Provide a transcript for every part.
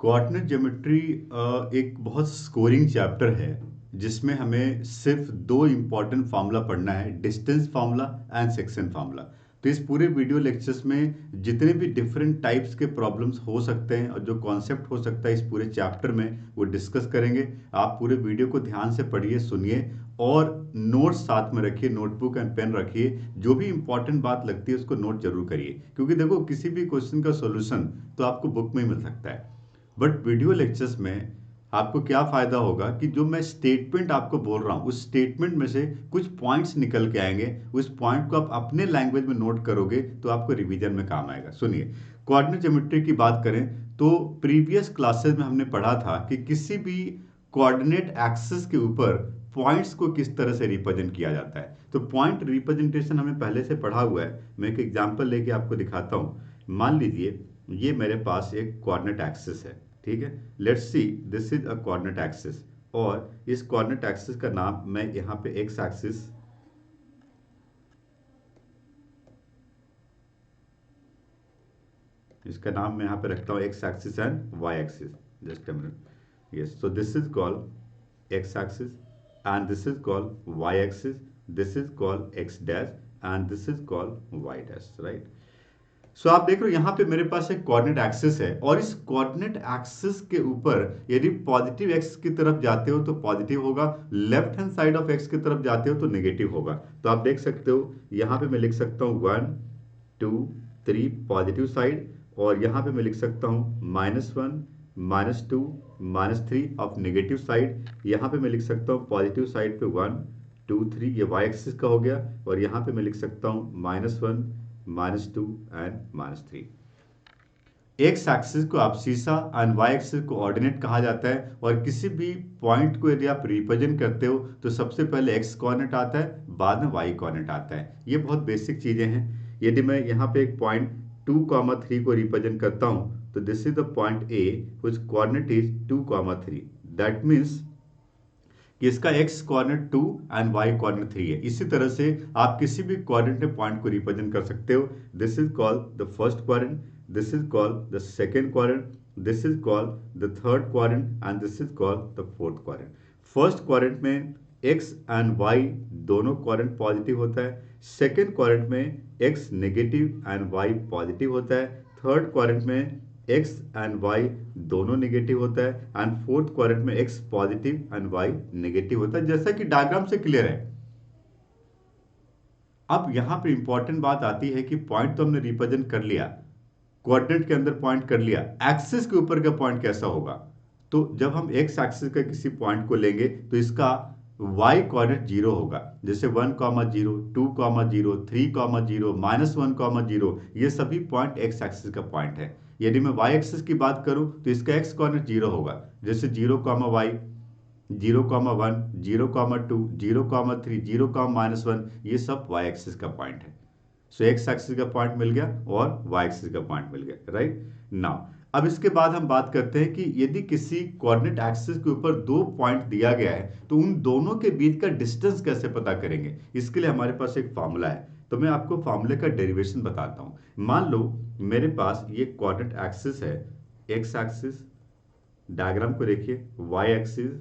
Coordinate geometry एक बहुत scoring chapter है जिसमें हमें सिर्फ दो इम्पॉर्टेंट फार्मूला पढ़ना है, distance formula and section formula. तो इस पूरे वीडियो लेक्चर्स में जितने भी डिफरेंट टाइप्स के प्रॉब्लम्स हो सकते हैं और जो कॉन्सेप्ट हो सकता है इस पूरे चैप्टर में वो डिस्कस करेंगे। आप पूरे वीडियो को ध्यान से पढ़िए, सुनिए और नोट्स साथ में रखिए, नोटबुक एंड पेन रखिए। जो भी इंपॉर्टेंट बात लगती है उसको नोट जरूर करिए, क्योंकि देखो किसी भी क्वेश्चन का सॉल्यूशन तो आपको बुक में ही मिल सकता है, बट वीडियो लेक्चर्स में आपको क्या फायदा होगा कि जो मैं स्टेटमेंट आपको बोल रहा हूं उस स्टेटमेंट में से कुछ पॉइंट्स निकल के आएंगे, उस पॉइंट को आप अपने लैंग्वेज में नोट करोगे तो आपको रिवीजन में काम आएगा। सुनिए, कोऑर्डिनेट ज्योमेट्री की बात करें तो प्रीवियस क्लासेस में हमने पढ़ा था कि किसी भी कोऑर्डिनेट एक्सिस के ऊपर पॉइंट्स को किस तरह से रिप्रेजेंट किया जाता है। तो पॉइंट रिप्रेजेंटेशन हमें पहले से पढ़ा हुआ है। मैं एक एग्जांपल लेके आपको दिखाता हूं। मान लीजिए ये मेरे पास एक कोऑर्डिनेट एक्सिस है, ठीक है। Let's see this is a coordinate axis, और इस कोऑर्डिनेट एक्सिस का नाम मैं यहाँ पे एक्स एक्सिस, इसका नाम मैं यहाँ पे रखता हूँ X axis and Y axis. Just a minute. Yes, so this is called X axis and this is called Y axis, this is called X dash and this is called Y dash, right. So आप देख रहे हो यहाँ पे मेरे पास एक coordinate axis है और इस कोऑर्डिनेट एक्सिस के ऊपर यदि पॉजिटिव एक्स की तरफ जाते हो तो पॉजिटिव होगा, left hand side of x की तरफ जाते हो तो नेगेटिव होगा। तो आप देख सकते हो यहाँ पे मैं लिख सकता हूँ 1 2 3 पॉजिटिव साइड, और यहाँ पे मैं लिख सकता हूँ -1 -2 -3 ऑफ नेगेटिव साइड। यहाँ पे मैं लिख सकता हूँ पॉजिटिव साइड पे 1 2 3, ये वाई एक्सिस का हो गया, और यहाँ पे मैं लिख सकता हूँ -1 -2 एंड -3। एक्स एक्सिस को आप सीसा एंड वाई एक्सिस को ऑर्डिनेट कहा जाता है, और किसी भी पॉइंट को यदि आप रिप्रेजेंट करते हो तो सबसे पहले एक्स कोऑर्डिनेट आता है, बाद में वाई कोऑर्डिनेट आता है। ये बहुत बेसिक चीजें हैं। यदि मैं यहाँ पे एक पॉइंट 2, 3 को रिप्रेजेंट करता हूँ तो this is the point A which coordinate is 2, 3। That means कि इसका x coordinate 2 and y coordinate 3 है। इसी तरह से आप किसी भी कोऑर्डिनेट में पॉइंट को रिप्रेजेंट कर सकते हो। This is called the first quadrant, this is called the second quadrant, this is called the third quadrant and this is called the fourth quadrant. First quadrant में x एंड y दोनों quadrant positive होता है, second quadrant में x negative and y positive होता है, third quadrant में x and y दोनों negative होता है, एंड फोर्थ क्वाड्रेंट में x positive and y negative होता है, जैसा कि डायग्राम से क्लियर है। अब यहां पे इंपॉर्टेंट बात आती है कि पॉइंट तो हमने रिप्रेजेंट कर लिया, कोऑर्डिनेट के अंदर पॉइंट कर लिया, एक्सिस के ऊपर का पॉइंट कैसा होगा। तो जब हम एक्स एक्सिस का किसी पॉइंट को लेंगे तो इसका y कोऑर्डिनेट 0 होगा, जैसे 1, 0 2, 0 3, 0 -1, 0, ये सभी पॉइंट एक्स एक्सिस का पॉइंट है। यदि मैं y एक्सिस की बात करूं तो इसका x कोऑर्डिनेट 0 होगा, जैसे 0, y 0, 1 0, 2 0, 3 0, -1, ये सब y एक्सिस का पॉइंट है। सो एक्स एक्सिस का पॉइंट मिल गया और वाई एक्सिस का पॉइंट मिल गया, राइट नाउ। अब इसके बाद हम बात करते हैं कि यदि किसी कोऑर्डिनेट एक्सिस के ऊपर दो पॉइंट दिया गया है तो उन दोनों के बीच का डिस्टेंस कैसे पता करेंगे। इसके लिए हमारे पास एक फार्मूला है, तो मैं आपको फार्मूले का डेरिवेशन बताता हूं। मान लो मेरे पास ये कोऑर्डिनेट एक्सिस है, एक्स एक्सिस, डायग्राम को देखिए, y axis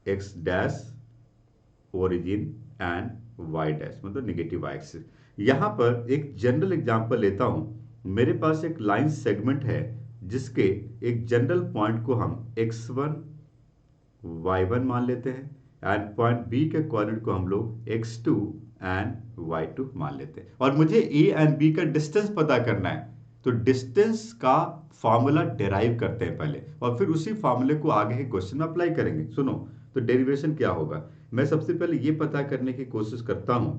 x dash origin and y dash मतलब नेगेटिव वाई एक्सिस। यहां पर एक जनरल एग्जांपल लेता हूं। मेरे पास एक लाइन सेगमेंट है जिसके एक जनरल पॉइंट को हम x1 y1 मान लेते हैं, एंड पॉइंट B के कोऑर्डिनेट को हम लोग x2 एंड y2 मान लेते हैं, और मुझे A एंड B का डिस्टेंस पता करना है। तो डिस्टेंस का फॉर्मूला डेराइव करते हैं पहले, और फिर उसी फॉर्मूले को आगे के क्वेश्चन में अप्लाई करेंगे। सुनो, तो डेरिवेशन क्या होगा। मैं सबसे पहले ये पता करने की कोशिश करता हूं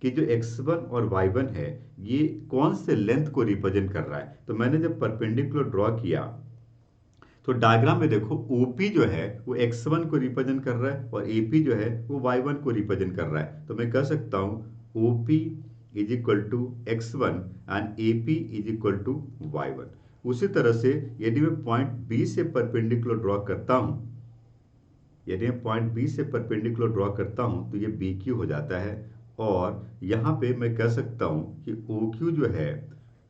कि जो x1 और y1 है ये कौन से लेंथ को रिप्रेजेंट कर रहा है। तो मैंने जब परपेंडिकुलर ड्रॉ किया तो डायग्राम में देखो OP जो है वो x1 को रिप्रेजेंट कर रहा है और AP जो है वो y1 को रिप्रेजेंट कर रहा है। तो मैं कह सकता हूं OP is equal to x1 and AP is equal to y1। उसी तरह से यदि मैं पॉइंट B से परपेंडिकुलर ड्रॉ करता हूं, यदि मैं पॉइंट B से परपेंडिकुलर ड्रॉ करता हूं तो ये BQ हो जाता है, और यहां पे मैं कह सकता हूं कि OQ जो है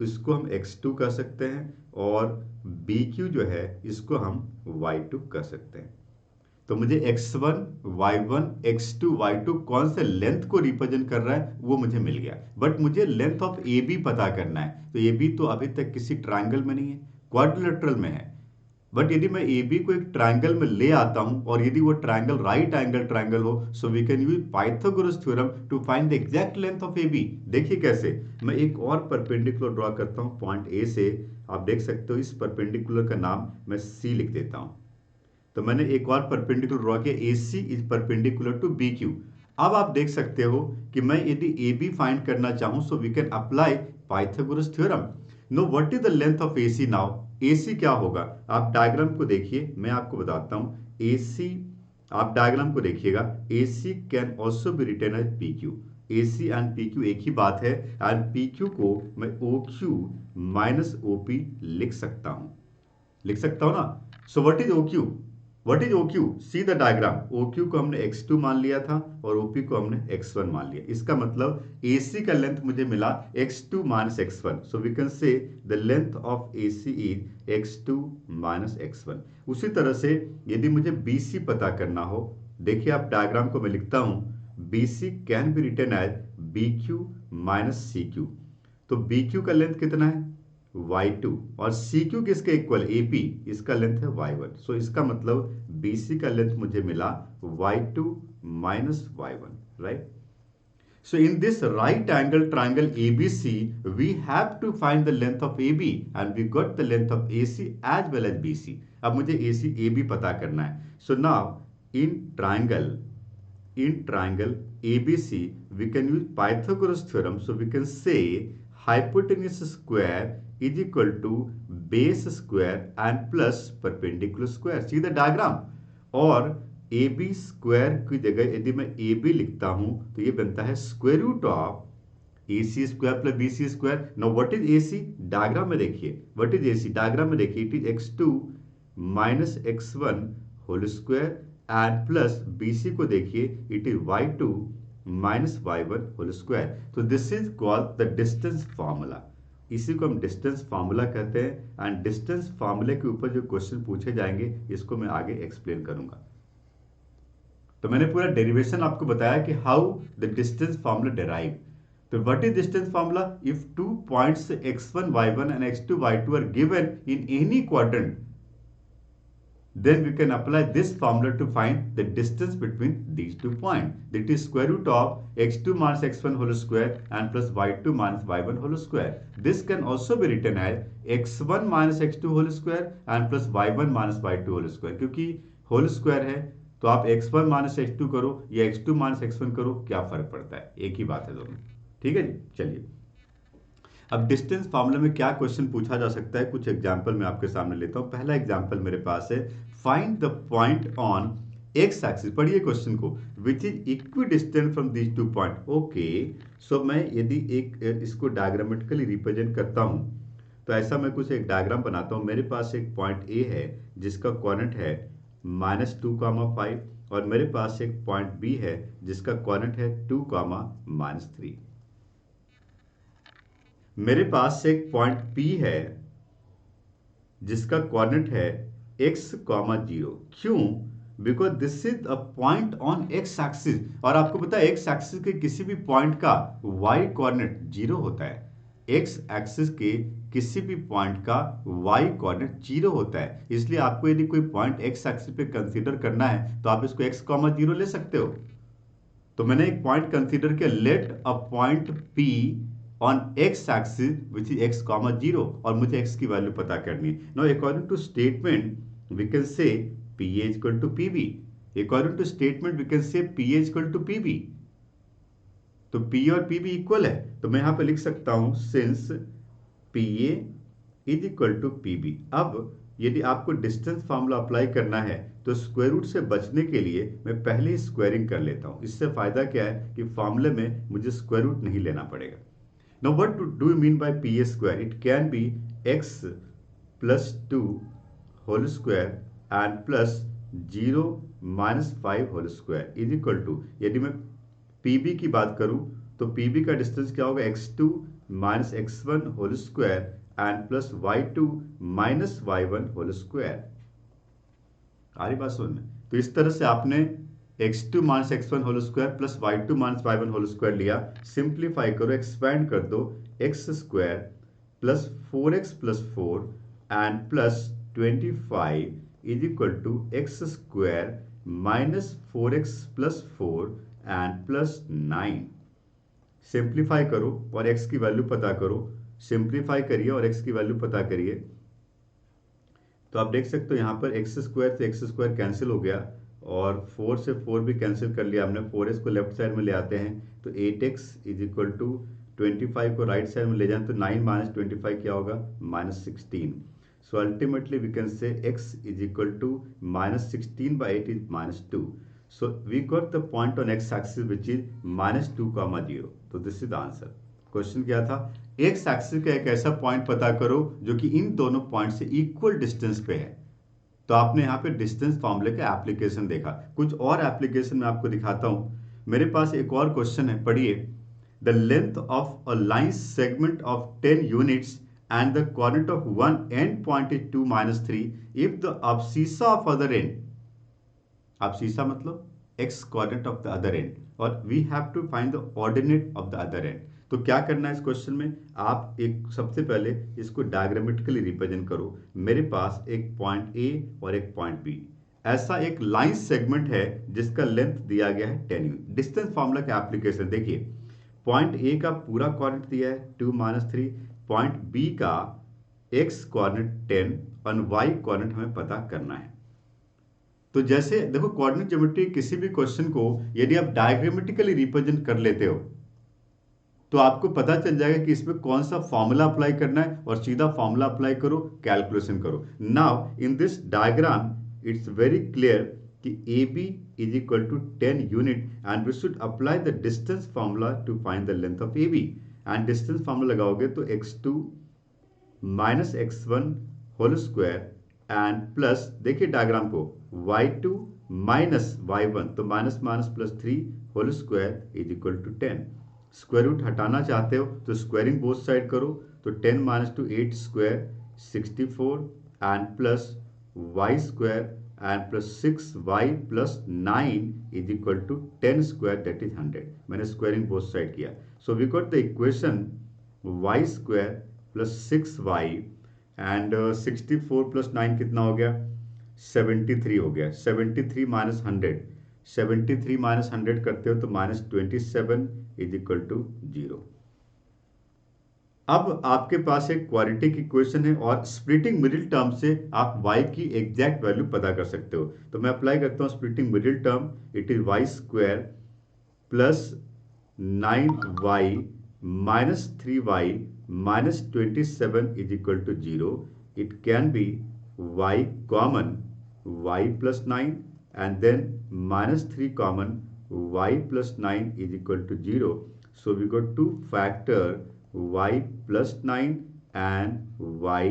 इसको हम x2 कह सकते हैं, और बी क्यू जो है इसको हम y2 कर सकते हैं। तो मुझे x1, y1, x2, y2 कौन से लेंथ को रिप्रेजेंट कर रहा है वो मुझे मिल गया। बट मुझे लेंथ ऑफ ए बी पता करना है। तो ए बी तो अभी तक किसी ट्रायंगल में नहीं है, क्वाड्रिलेटरल में है। बट यदि मैं ए बी को एक ट्रायंगल में ले आता हूं और यदि वो ट्रायंगल राइट एंगल ट्रायंगल हो, so we can use Pythagoras theorem to find the exact length of A B. देखिए कैसे, मैं एक और परपेंडिकुलर ड्रॉ करता हूं पॉइंट ए से। आप देख सकते हो इस परपेंडिकुलर का नाम मैं सी लिख देता हूं। तो मैंने एक और परपेंडिकुलर ड्रॉ किया, A C is perpendicular to B Q. अब आप देख सकते हो कि मैं यदि ए बी फाइंड करना चाहूं, so we can apply Pythagoras theorem. No what is the length of A C now? A C क्या होगा? आप डायग्राम को देखिए, मैं आपको बताता हूं। ए सी, आप डायग्राम को देखिएगा, A C can also be written as P Q. A C and P Q एक ही बात है। एंड पी क्यू को मैं O Q minus O P लिख सकता हूं, लिख सकता हूं ना। So what is O Q? What is O Q? See the diagram. O Q को हमने x2 मान लिया था और OP को हमने x1 मान लिया। इसका मतलब AC का लेंथ मुझे मिला x2 minus x1। So we can say the length of AC is x2 minus x1। उसी तरह से यदि मुझे BC पता करना हो, देखिए आप डायग्राम को मैं लिखता हूं, BC can be written as BQ minus CQ। तो BQ का लेंथ कितना है? y2। और CQ किसके इक्वल? AP, इसका लेंथ है y1। सो इसका मतलब BC का लेंथ मुझे मिला y2 minus y1, right. So in this right angle triangle ABC, we have to find the length of AB and we got the length of AC as well as BC. अब मुझे AC AB पता करना है। So now in triangle ABC, we can use Pythagoras theorem. So we can say hypotenuse square is equal to base square and plus perpendicular square. See the diagram? और A B square की जगह यदि मैं A B लिखता हूं तो ये बनता है square root of A C square plus B C square. Now what is A C? Diagram में देखिए, what is A C? Diagram में देखिए, it is x2 minus x1 whole square and plus B C को देखिए, it is y2 minus y1 whole square. तो this is called the distance formula. इसी को हम डिस्टेंस फार्मूला कहते हैं। एंड डिस्टेंस फार्मूले के ऊपर जो क्वेश्चन पूछे जाएंगे इसको मैं आगे एक्सप्लेन करूंगा। तो मैंने पूरा डेरिवेशन आपको बताया कि how the distance formula derive. तो what is distance formula? If two points x1 y1 and x2 y2 are given in any quadrant, then we can apply this formula to find the distance between these 2 points. That is square root of x2 minus x1 whole square and plus y2 minus y1 whole square. This can also be written as x1 minus x2 whole square and plus y1 minus y2 whole square. क्योंकि whole square है तो आप x1 minus x2 करो या x2 minus x1 करो, क्या फर्क पड़ता है? एक ही बात है दोनों। ठीक है जी, चलिए। अब डिस्टेंस फार्मूला में क्या क्वेश्चन पूछा जा सकता है, कुछ एग्जांपल मैं आपके सामने लेता हूं। पहला एग्जांपल मेरे पास है, find the point on X axis. पढ़िए क्वेश्चन को, which is equidistant from these 2 point. Okay, so मैं यदि एक इसको डायग्रामेटिकली रिप्रेजेंट करता हूं तो ऐसा मैं कुछ एक डायग्राम बनाता हूं। मेरे पास एक पॉइंट ए है जिसका कोऑर्डिनेट है -2, 5 और मेरे पास एक पॉइंट बी है जिसका कोऑर्डिनेट है 2, -3। मेरे पास एक पॉइंट P है जिसका कोऑर्डिनेट है x, 0। क्यों? Because this is a point on x axis. और आपको पता है x एक्सिस के किसी भी पॉइंट का y कोऑर्डिनेट 0 होता है। x एक्सिस के किसी भी पॉइंट का y कोऑर्डिनेट 0 होता है। इसलिए आपको यदि कोई पॉइंट x एक्सिस पे कंसीडर करना है तो आप इसको x, 0 ले सकते हो। तो मैंने एक पॉइंट कंसीडर किया, let a point P on x axis which is x, 0 और मुझे x की वैल्यू पता करनी है। Now according to statement we can say PA is equal to PB. According to statement we can say PA is equal to PB. तो P और PB equal है तो मैं यहां पे लिख सकता हूं since PA is equal to PB। अब यदि आपको डिस्टेंस फार्मूला अप्लाई करना है तो स्क्वायर रूट से बचने के लिए मैं पहले ही स्क्वायरिंग कर लेता हूं। इससे फायदा क्या है कि फार्मूले में मुझे स्क्वायर रूट नहीं लेना पड़ेगा। Now what do you mean by PA square? It can be x plus 2 whole square and plus 0 minus 5 whole square is equal to, यदि मैं PB की बात करूं तो PB का डिस्टेंस क्या होगा? x2 minus x1 whole square and plus y2 minus y1 whole square. आ रही बात समझ में? तो इस तरह से आपने x2 minus x1 whole square plus y2 minus y1 whole square लिया। सिंप्लीफाई करो, एक्सपैंड कर दो, x square plus 4x plus 4 and plus 25 is equal to x square minus 4x plus 4 and plus 9। Simplify करो और x की value पता करो। Simplify करिए और x की वैल्यू पता करिए। तो आप देख सकते हो यहाँ पर एक्स स्क्वायर से एक्स स्क्वायर कैंसिल हो गया और 4 से 4 भी कैंसिल कर लिया हमने। 4x को लेफ्ट साइड में ले आते हैं तो 8x इज इक्वल टू 25 को राइट साइड में ले जाएं तो 9 माइनस 25 क्या होगा? Minus 16। So ultimately we can say x is equal to minus 16 by 8 is minus 2। So we got the point on x axis which is minus 2 comma 0। तो this is the answer. Question क्या था? X axis का एक ऐसा point पता करो जो कि इन दोनों पॉइंट से इक्वल डिस्टेंस पे है। तो आपने यहाँ पे डिस्टेंस फॉर्मूले का एप्लीकेशन देखा। कुछ और एप्लीकेशन मैं आपको दिखाता हूं। मेरे पास एक और क्वेश्चन है, पढ़िए। The length of a line segment of 10 units and the coordinate of one end point is 2 minus 3 if the abscissa of other end, abscissa मतलब x coordinate of the other end, और we have to find the ordinate of the other end. तो क्या करना है इस question में? आप एक सबसे पहले इसको डायग्रामेटिकली रिप्रेजेंट करो। मेरे पास एक पॉइंट ए और एक पॉइंट बी, ऐसा एक लाइन सेगमेंट है जिसका लेंथ दिया गया है 10 यूनिट। डिस्टेंस फॉर्मूला का एप्लीकेशन देखिए। पॉइंट ए का पूरा कोऑर्डिनेट दिया है 2 माइनस 3, पॉइंट बी का x कोऑर्डिनेट 10 और y कोऑर्डिनेट हमें पता करना है। तो जैसे देखो, कोऑर्डिनेट ज्योमेट्री किसी भी क्वेश्चन को यदि आप डायग्रामेटिकली रिप्रेजेंट कर लेते हो तो आपको पता चल जाएगा कि इसमें कौन सा फॉर्मूला अप्लाई करना है और सीधा फॉर्मूला अप्लाई करो, कैलकुलेशन करो। Now in this diagram it's very clear कि A B is equal to 10 unit and we should apply the distance formula to find the length of A B. And distance formula लगाओगे तो x2 minus x1 whole square and plus, देखिए diagram को, y2 minus y1, तो minus minus plus 3 whole square is equal to 10। Square root हटाना चाहते हो तो squaring both side करो, तो 10 minus two 8 square 64 and plus y square and plus 6y plus 9 is equal to 10 square that is 100। मैंने squaring both side किया। So we got the equation y square plus 6y and 64 plus 9 कितना हो गया? 73 हो गया। 73 minus 100, 73 minus 100 करते हो तो माइनस 27 इज इक्वल टू 0। अब आपके पास एक क्वाड्रेटिक इक्वेशन है और स्प्लिटिंग मिडिल टर्म से आप y की एग्जैक्ट वैल्यू पता कर सकते हो। तो मैं अप्लाई करता हूं splitting middle term. It is y square plus 9y minus 3y minus 27 is equal to 0। It can be y common y plus 9 and then minus 3 common, y plus 9 is equal to 0. So we got two factor y plus 9 and y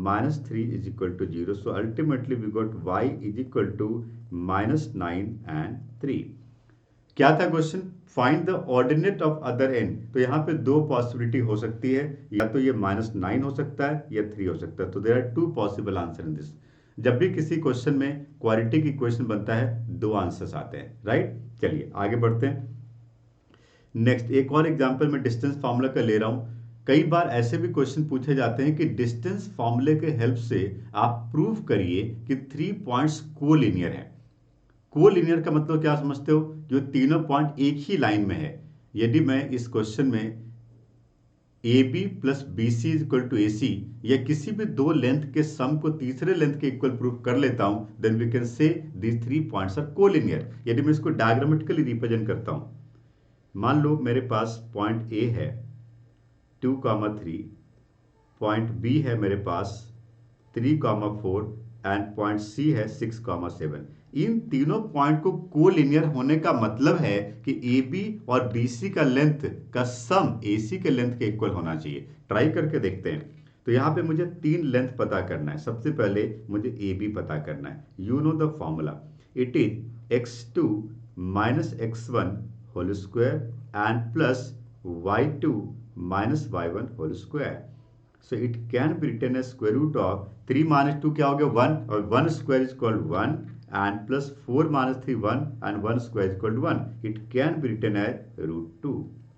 minus 3 is equal to 0. So ultimately we got y is equal to minus 9 and 3. क्या था question? Find the ordinate of other end. तो यहाँ पे दो possibility हो सकती है, या तो ये माइनस 9 हो सकता है या 3 हो सकता है। तो there are two possible answer in this. जब भी किसी क्वेश्चन में क्वाड्रेटिक इक्वेशन बनता है दो आंसर्स आते हैं, राइट। चलिए आगे बढ़ते हैं। नेक्स्ट एक और एग्जांपल में डिस्टेंस फार्मूला का ले रहा हूं। कई बार ऐसे भी क्वेश्चन पूछे जाते हैं कि डिस्टेंस फार्मूले के हेल्प से आप प्रूव करिए कि 3 पॉइंट्स कोलिनियर है। कोलिनियर का मतलब क्या समझते हो? जो तीनों पॉइंट एक ही लाइन में है। यदि मैं इस क्वेश्चन में AB plus BC is equal to AC या किसी भी दो लेंथ के सम को तीसरे लेंथ के इक्वल प्रूफ कर लेता हूं, then we can say these 3 points are collinear. यदि मैं इसको डायग्रामेटिकली रिप्रेजेंट करता हूं, मान लो मेरे पास पॉइंट A है 2,3, पॉइंट B है मेरे पास 3,4 एंड पॉइंट C है 6,7। इन तीनों पॉइंट को कोलिनियर होने का मतलब है कि AB और BC का लेंथ का सम AC के लेंथ के इक्वल होना चाहिए। ट्राई करके देखते हैं। तो यहाँ पे मुझे 3 लेंथ पता करना है। सबसे पहले मुझे AB पता करना है। You know the formula, it is x2 minus x1 whole square and plus y2 minus y1 whole square. So it can be written as square root of 3 minus 2 क्या हो गया 1 और 1 square is equal 1 and plus 4 minus 3 1 and 1 square is equal 1 it can be written as root 2।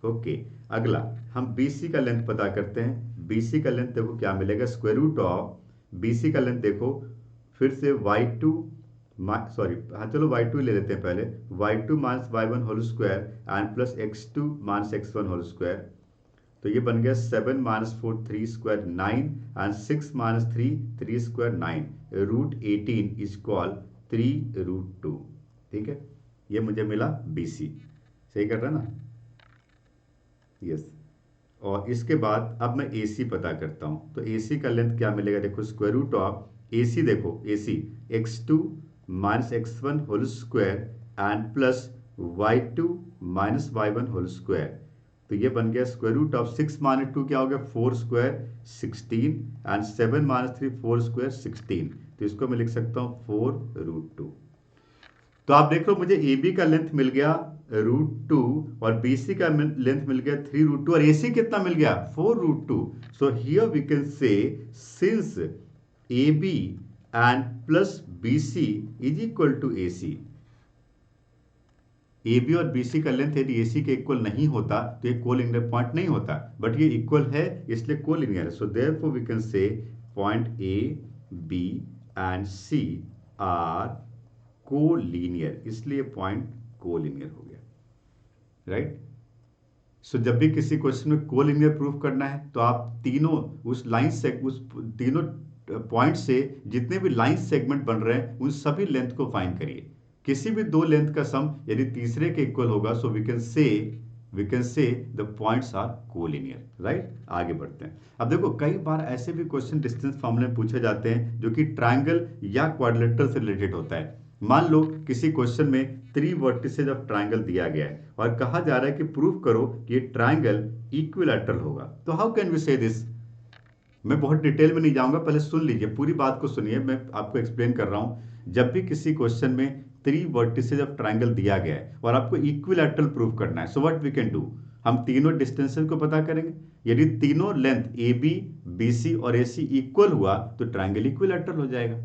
Okay, अगला हम BC का length पता करते हैं। BC का लेंथ देखो क्या मिलेगा, स्क्वायर रूट ऑफ BC का लेंथ देखो फिर से y2 सॉरी हाँ चलो y2 ले लेते हैं पहले, y2 minus y1 whole square and plus x2 minus x1 whole square. तो ये बन गया 7 minus 4 3 square 9 and 6 minus 3 3 square 9 root 18 is equal 3 root 2। ठीक है, ये मुझे मिला BC। सही कर रहा है ना, यस। और इसके बाद अब मैं AC पता करता हूँ। तो AC का लेंथ क्या मिलेगा, देखो स्क्वायर रूट ऑफ AC, देखो AC x2 minus x1 whole square and plus y2 minus y1 whole square. तो ये बन गया स्क्वायर रूट ऑफ 6 माइनस 2 क्या हो गया 4 स्क्वायर 16 एंड 7 माइनस 3 4 स्क्वायर 16। तो इसको मैं लिख सकता हूँ 4 रूट 2। तो आप देख लो मुझे AB का लेंथ मिल गया रूट 2 और BC का लेंथ मिल गया 3 रूट 2 और AC कितना मिल गया 4 root 2। So here we can say since AB and plus BC is equal to AC। AB और BC का लेंथ यदि AC के इक्वल नहीं होता तो ये कोलिनियर पॉइंट नहीं होता, बट ये इक्वल है इसलिए कोलिनियर है। So therefore we can say point A, B and C are collinear, इसलिए पॉइंट कोलिनियर हो गया, राइट। सो जब भी किसी क्वेश्चन में कोलिनियर प्रूफ करना है तो आप तीनों उस लाइन से उस तीनों पॉइंट से जितने भी लाइन सेगमेंट बन रहे हैं उन सभी लेंथ को फाइंड करिए। किसी भी दो लेंथ का सम यदि तीसरे के इक्वल होगा so we can say the points are collinear, right. आगे बढ़ते हैं। अब देखो कई बार ऐसे भी क्वेश्चन डिस्टेंस फॉर्मूले में पूछे जाते हैं जो कि ट्रायंगल या क्वाड्रिलेटरल से रिलेटेड होता है। मान लो किसी क्वेश्चन में 3 वर्टिसेज ऑफ ट्रायंगल दिया गया है और कहा जा रहा है कि प्रूव करो कि ये ट्रायंगल इक्विलैटरल होगा। तो हाउ कैन वी से दिस। मैं बहुत डिटेल में नहीं जाऊंगा, पहले सुन लीजिए, पूरी बात को सुनिए, मैं आपको एक्सप्लेन कर रहा हूं। जब भी किसी क्वेश्चन में 3 वर्टिसेज ऑफ ट्रायंगल दिया गया है और आपको इक्विलैटरल प्रूव करना है, so what we can do, हम तीनों डिस्टेंसेस को पता करेंगे। यदि तीनों लेंथ AB, BC और AC इक्वल हुआ तो ट्रायंगल इक्विलैटरल हो जाएगा।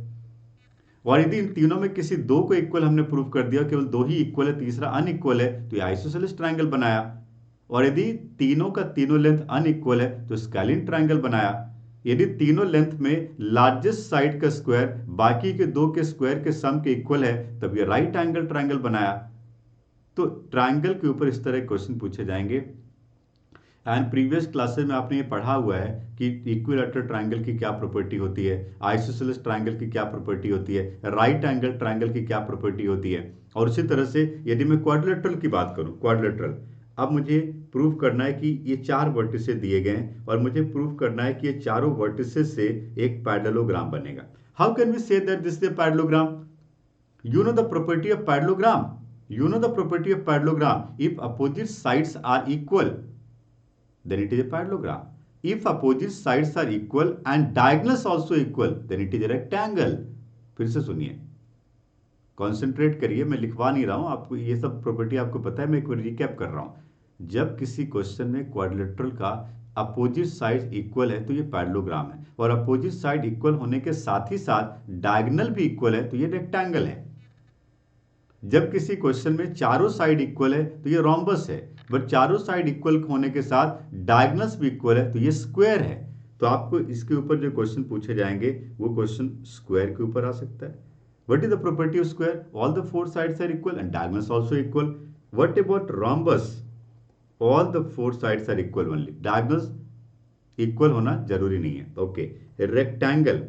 और यदि इन तीनों में किसी दो को इक्वल हमने प्रूव कर दिया, केवल दो ही इक्वल है तीसरा अनइक्वल है, तो ये आइसोसेलेस ट्रायंगल बनाया। और यदि तीनों का तीनों लेंथ अनइक्वल है तो स्केलिन ट्रायंगल बनाया। यदि तीनों लेंथ में लार्जेस्ट साइड का स्क्वायर बाकी के दो के स्क्वायर के सम के इक्वल है तब ये राइट एंगल ट्रायंगल बनाया। तो ट्रायंगल के ऊपर इस तरह क्वेश्चन पूछे जाएंगे। एंड प्रीवियस क्लासेस में आपने ये पढ़ा हुआ है कि इक्विलैटरल ट्रायंगल की क्या प्रॉपर्टी होती है, आइसोसेलेस ट्रायंगल की क्या प्रॉपर्टी होती है, राइट एंगल ट्रायंगल की क्या प्रॉपर्टी होती है। और उसी तरह से यदि मैं क्वाड्रिलेटरल की बात करूं, क्वाड्रिलेटरल, अब मुझे प्रूव करना है कि ये 4 वर्टिसेस दिए गए हैं और मुझे प्रूव करना है कि ये चारों वर्टिसेस से एक पैरेललोग्राम बनेगा। How can we say that this is a parallelogram. you know the property of parallelogram you know the property of parallelogram if opposite sides are equal then it is a parallelogram. If opposite sides are equal and diagonals also equal, then it is a rectangle. फिर से सुनिए, concentrate करिए, मैं लिखवा नहीं रहा हूं आपको, ये सब प्रॉपर्टी आपको पता है, मैं एक बार रिकैप कर रहा हूं। जब किसी क्वेश्चन में क्वाड्रिलेटरल का अपोजिट साइड इक्वल है तो ये पैरेललोग्राम है, और अपोजिट साइड इक्वल होने के साथ ही साथ डायगोनल भी इक्वल है तो ये रेक्टेंगल है। जब किसी क्वेश्चन में चारों साइड इक्वल है तो ये रोम्बस है, बट चारों साइड इक्वल होने के साथ डायगोनल्स भी इक्वल है तो ये स्क्वायर है। तो आपको इसके ऊपर जो क्वेश्चन पूछे जाएंगे वो क्वेश्चन स्क्वायर के ऊपर आ सकता है। What is the property of square, all the 4 sides are equal and diagonals also equal. What about rhombus, all the 4 sides are equal only, diagonals equal होना जरूरी नहीं है। ओके, रेक्टेंगल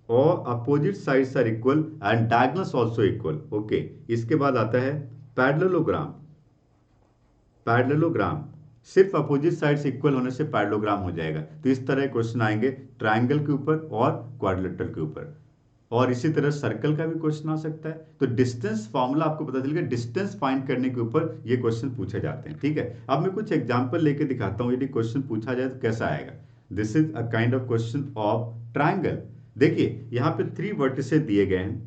और opposite sides are equal and diagonals also equal. Okay, इसके बाद आता है parallelogram. Parallelogram सिर्फ अपोजिट साइड्स इक्वल होने से पैरेललोग्राम हो जाएगा। तो इस तरह क्वेश्चन आएंगे ट्रायंगल के ऊपर और क्वाड्रिलेटरल के ऊपर, और इसी तरह सर्कल का भी क्वेश्चन आ सकता है। तो डिस्टेंस फॉर्मूला आपको पता चल गया, डिस्टेंस फाइंड करने के ऊपर ये क्वेश्चन पूछे जाते हैं। ठीक है, अब मैं कुछ एग्जांपल लेके दिखाता हूं, यदि क्वेश्चन पूछा जाए तो कैसा आएगा। This is a kind of question of triangle. देखिए यहाँ पे 3 वर्टिसेस दिए गए हैं,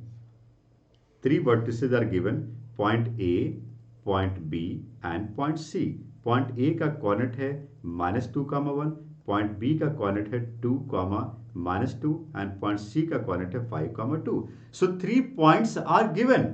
3 vertices are given, point A, point B and point C. Point A का कोऑर्डिनेट है -2, 1, पॉइंट बी का कोऑर्डिनेट है 2, -2 एंड पॉइंट सी का कोऑर्डिनेट है 5, 2। सो 3 पॉइंट्स आर गिवन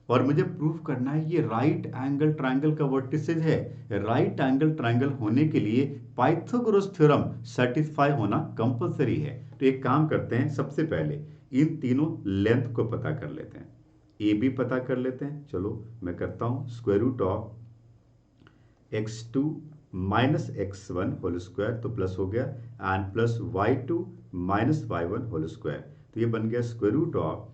और मुझे प्रूफ करना है ये राइट एंगल ट्रायंगल का वर्टिसेज है। राइट एंगल ट्रायंगल होने के लिए पाइथागोरस थ्योरम सेटिस्फाई होना कंपलसरी है। तो एक काम करते हैं, सबसे पहले इन तीनों लेंथ को पता कर लेते हैं। ए बी पता कर लेते हैं। चलो मैं करता हूं, square root of x2 minus x1 whole square तो प्लस हो गया, and plus y2 minus y1 whole square. तो ये बन गया स्क्वायर रूट ऑफ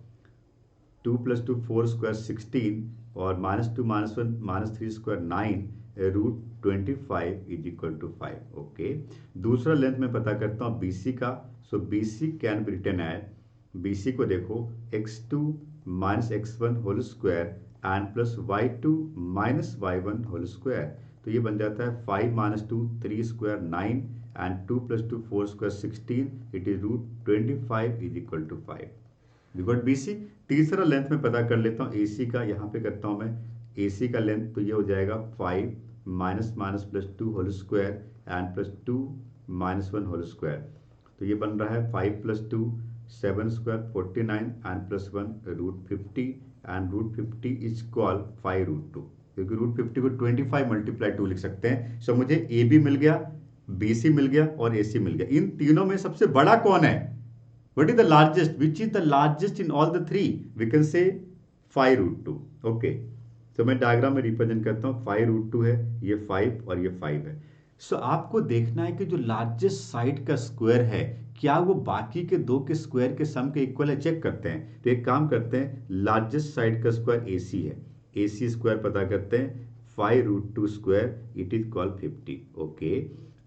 2 + 2 4 स्क्वायर 16 और -2 -1 -3 square 9 root 25 is equal to 5। Okay, दूसरा लेंथ में पता करता हूँ BC का। So BC can be written as, BC को देखो x2 minus x1 whole square and plus y2 minus y1 whole square. तो ये बन जाता है 5 - 2 3 square 9 and 2 + 2 4 square 16 it is root 25 is equal to 5। We got BC। तीसरा length में पता कर लेता हूँ AC का। यहाँ पे करता हूँ मैं AC का लेंथ, तो ये हो जाएगा 5 - +2 whole square and +2 - 1 whole square. तो ये बन रहा है 5 + 2 7 square 49 and +1 root 50 and root 50 is equal 5 root 2, क्योंकि रूट 50 को 25 × 2 लिख सकते हैं। सो मुझे AB मिल गया, BC मिल गया और AC मिल गया। इन तीनों में सबसे बड़ा कौन है? What is the largest? Which is the largest in all the three? We can say 5 root 2। Okay, तो मैं डायग्राम में रिप्रेजेंट करता हूँ। 5 रूट 2 है, ये 5 और ये 5 है। सो आपको देखना है कि जो लार्जेस्ट साइड का स्क्वायर है क्या वो बाकी के दो के स्क्वायर के सम के इक्वल है। चेक करते हैं। तो एक काम करते हैं, लार्जेस्ट साइड का स्क्वायर AC है, AC स्क्वायर पता करते हैं। 5 root 2 square it is equal 50। Okay,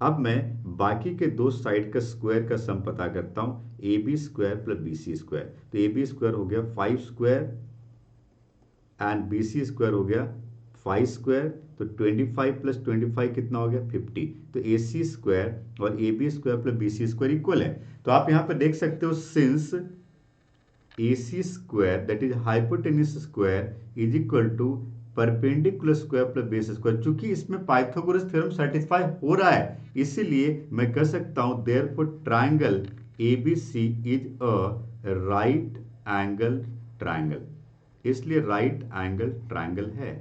अब मैं बाकी के दो साइड का स्क्वायर का सम पता करता हूं, AB square plus BC square. तो AB स्क्वायर हो गया 5 स्क्वायर एंड BC स्क्वायर हो गया 5 स्क्वायर। तो 25 + 25 कितना हो गया 50। तो AC स्क्वायर और AB square plus BC square equal है। तो आप यहां पर देख सकते हो, since AC square that is hypotenuse square is equal to perpendicular square plus base square. चूंकि इसमें पाइथागोरस थ्योरम सेटिस्फाई हो रहा है, इसीलिए मैं कह सकता हूं therefore triangle ABC is a right angle triangle. इसलिए राइट एंगल ट्रायंगल है।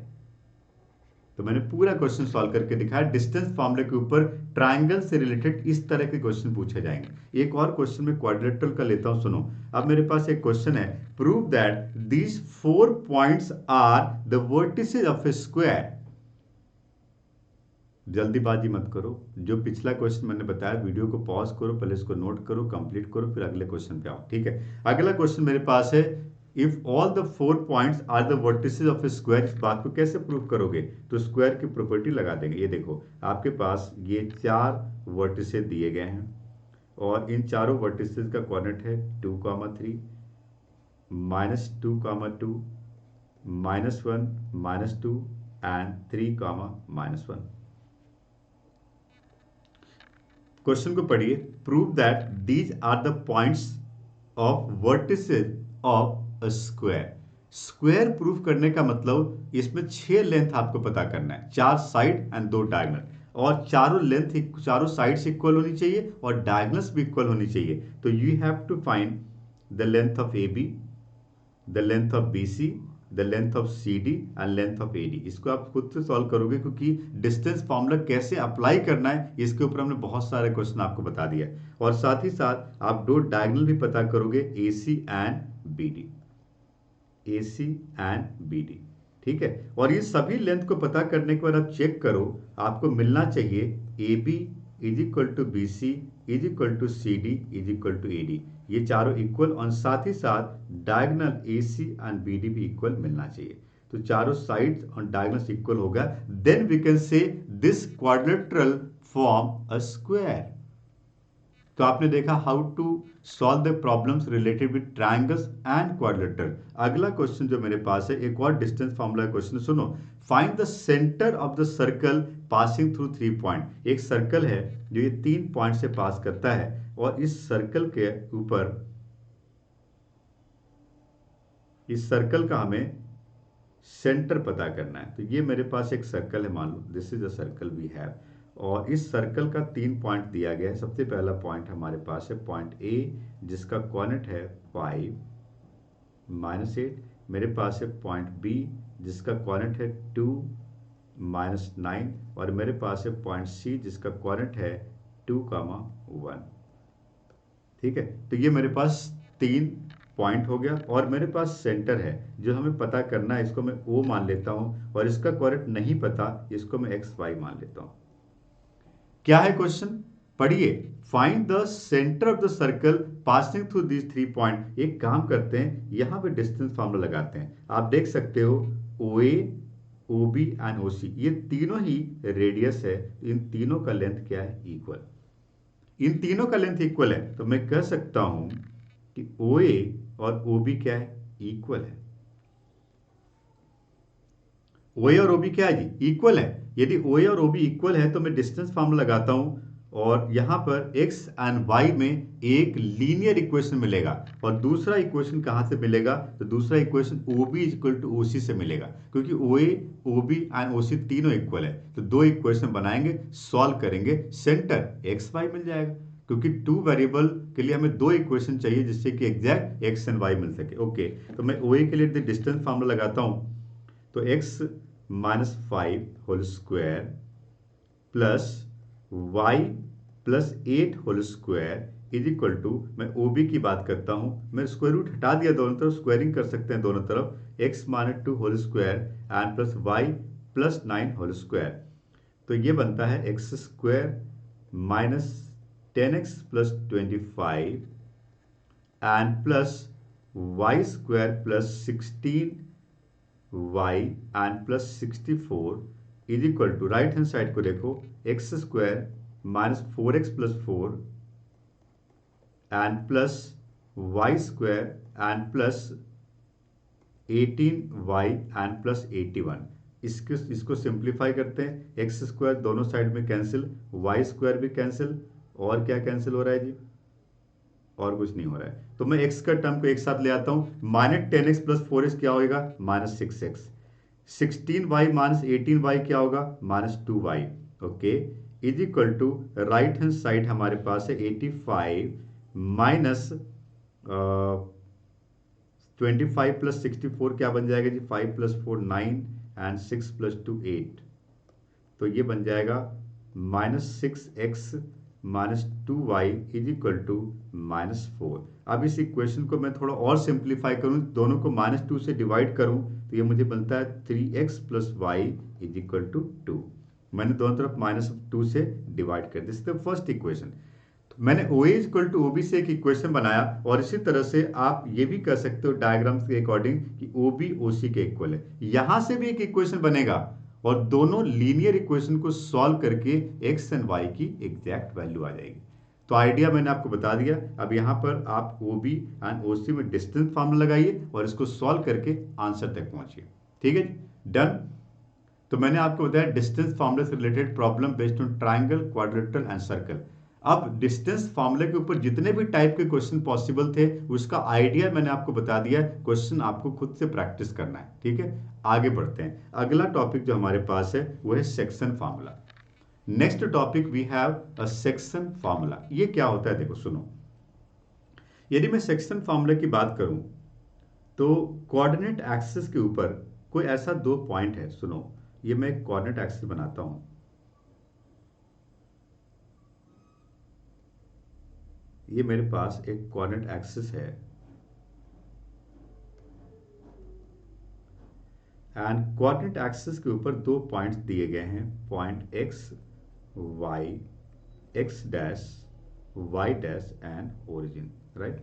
तो मैंने पूरा क्वेश्चन सॉल्व करके दिखाया। डिस्टेंस फॉर्मूले के ऊपर ट्रायंगल से रिलेटेड इस तरह के क्वेश्चन पूछे जाएंगे। एक और क्वेश्चन में क्वाड्रिलेटरल का लेता हूं, सुनो। अब मेरे पास एक क्वेश्चन है, prove that these 4 points are the vertices of a square. जल्दीबाजी मत करो। जो पिछला क्वेश्चन मैंने बताया, वीडियो को पॉज करो, पहले इसको नोट करो, कंप्लीट करो, फिर अगले क्वेश्चन पे आओ। ठीक है, अगला क्वेश्चन मेरे पास है, if all the 4 points are the vertices of a square. इस बात को कैसे प्रूव करोगे? तो स्क्वायर की प्रॉपर्टी लगा देंगे। ये देखो, आपके पास ये 4 वर्टिसेस दिए गए हैं और इन चारों वर्टिसेस का कोऑर्डिनेट है 2, 3 -2, -2 -1 -2 एंड 3, -1। क्वेश्चन को पढ़िए। Prove that these are the points of vertices of a square. Square proof करने का मतलब इसमें 6 लेंथ आपको पता करना है, 4 साइड एंड 2 डायगोनल, और चारों लेंथ चारों साइड्स इक्वल होनी चाहिए और डायगोनल्स भी इक्वल होनी चाहिए। तो you have to find the length of AB, the length of BC, the length of CD and length of AD। इसको आप खुद से सॉल्व करोगे, क्योंकि डिस्टेंस फॉर्मूला कैसे अप्लाई करना है इसके ऊपर हमने बहुत सारे क्वेश्चन आपको बता दिया। और साथ ही साथ आप दो डायगोनल भी पता करोगे, AC and BD, AC and BD। ठीक है, और ये सभी लेंथ को पता करने के बाद आप चेक करो, आपको मिलना चाहिए AB is equal to BC is equal to CD is equal to AD। ये चारों इक्वल और साथ ही साथ डायगोनल AC एंड BD भी इक्वल मिलना चाहिए। तो चारों साइड्स और डायगोनल्स इक्वल होगा, then we can say this quadrilateral form a square. तो आपने देखा how to solve the problems related with triangles and quadrilateral. अगला क्वेश्चन जो मेरे पास है, एक और डिस्टेंस फॉर्मूला क्वेश्चन, सुनो। Find the centre of the circle passing through 3 point. एक सर्कल है जो ये 3 पॉइंट से पास करता है और इस सर्कल के ऊपर, इस सर्कल का हमें सेंटर पता करना है। तो ये मेरे पास एक सर्कल है, मान लो this is the circle we have, और इस सर्कल का 3 पॉइंट दिया गया है। सबसे पहला पॉइंट हमारे पास है पॉइंट ए, जिसका कोऑर्डिनेट है 5 -8। मेरे पास है पॉइंट बी, जिसका कोऑर्डिनेट है 2 -9, और मेरे पास है पॉइंट सी, जिसका कोऑर्डिनेट है 2, 1। ठीक है, तो ये मेरे पास 3 पॉइंट हो गया, और मेरे पास सेंटर है जो हमें पता करना है। इसको मैं ओ मान लेता हूं, और इसका कोऑर्डिनेट नहीं पता, इसको मैं एक्स वाई मान लेता हूं। क्या है क्वेश्चन, पढ़िए। Find the centre of the circle passing through these 3 point. एक काम करते हैं, यहां पे डिस्टेंस फॉर्मूला लगाते हैं। आप देख सकते हो ओ ए, ओ बी एंड ओ सी, ये तीनों ही रेडियस है। इन तीनों का लेंथ क्या है, इक्वल। इन तीनों का लेंथ इक्वल है, तो मैं कह सकता हूं कि ओ ए और ओ बी क्या है, इक्वल है। ओ ए और ओ बी क्या है जी, इक्वल है। यदि ओ ए और ओ बी इक्वल है तो मैं डिस्टेंस फॉर्मूला लगाता हूं, और यहां पर x एंड y में एक लीनियर इक्वेशन मिलेगा। और दूसरा इक्वेशन कहां से मिलेगा, तो दूसरा equation OB equal to OC से मिलेगा, क्योंकि OA, OB एंड OC तीनों इक्वल है। तो दो इक्वेशन बनाएंगे, सॉल्व करेंगे, सेंटर x y मिल जाएगा, क्योंकि 2 वेरिएबल के लिए हमें 2 इक्वेशन चाहिए जिससे कि एग्जैक्ट x एंड y मिल सके। ओके, तो मैं OA के लिए डिस्टेंस फॉर्मूला लगाता हूं, तो x -5 whole square plus y plus 8 whole square is equal to, मैं OB की बात करता हूं, मैं स्क्वायर रूट हटा दिया, दोनों तरफ स्क्वायरिंग कर सकते हैं दोनों तरफ, x -2 whole square and plus y plus 9 whole square. तो ये बनता है x square minus 10x plus 25 and plus y square plus 16y and plus 64 is equal to, right hand side को देखो, x square minus 4x plus 4 and plus y square and plus 18y and plus 81। इसको simplify करते हैं, x square दोनों side में cancel, y square भी cancel, और क्या कैंसिल हो रहा है जी, और कुछ नहीं हो रहा है। तो मैं x का टर्म को एक साथ ले आता हूं, -10x प्लस 4x क्या होगा, -6x, 16y माइनस 18y क्या होगा, -2y। Okay, is equal to, right hand side हमारे पास है 85 माइनस 25 प्लस 64 क्या बन जाएगा जी, 5 प्लस 4 9 एंड 6 प्लस 2 8। तो ये बन जाएगा -6x minus 2y is equal to -4। अब इस इक्वेशन को मैं थोड़ा और सिंप्लीफाई करूं, दोनों को -2 से डिवाइड करूं, तो ये मुझे बनता है 3x plus y is equal to 2। मैंने दोनों तरफ -2 से डिवाइड कर दिया। This is the first equation. मैंने OA इक्वल टू OB से एक इक्वेशन बनाया, और इसी तरह से आप ये भी कर सकते हो डायग्राम्स के अकॉर्डिंग कि OB OC के इक्वल है। यहां से भी एक इक्वेशन बनेगा, और दोनों लीनियर इक्वेशन को सॉल्व करके x एंड y की एग्जैक्ट वैल्यू आ जाएगी। तो आइडिया मैंने आपको बता दिया। अब यहां पर आप OB एंड OC में डिस्टेंस फॉर्मूला लगाइए और इसको सॉल्व करके आंसर तक पहुंचिए। ठीक है, डन। तो मैंने आपको बताया डिस्टेंस फॉर्मूले से related problem based on triangle, quadrilateral and circle. अब डिस्टेंस फॉर्मूले के ऊपर जितने भी टाइप के क्वेश्चन पॉसिबल थे, उसका आइडिया मैंने आपको बता दिया। क्वेश्चन आपको खुद से प्रैक्टिस करना है। ठीक है, आगे बढ़ते हैं। अगला टॉपिक जो हमारे पास है वो है section formula. Next topic we have a section formula. ये क्या होता है, देखो सुनो। यदि मैं सेक्शन फॉर्मूला की बात करूं, तो कोऑर्डिनेट एक्सिस के ऊपर कोई ऐसा 2 पॉइंट है। सुनो, ये मैं एक कोऑर्डिनेट एक्सिस बनाता हूं। ये मेरे पास एक कोऑर्डिनेट एक्सिस है, एंड कोऑर्डिनेट एक्सिस के ऊपर 2 पॉइंट्स दिए गए हैं, point x y, x dash y dash and origin. Right,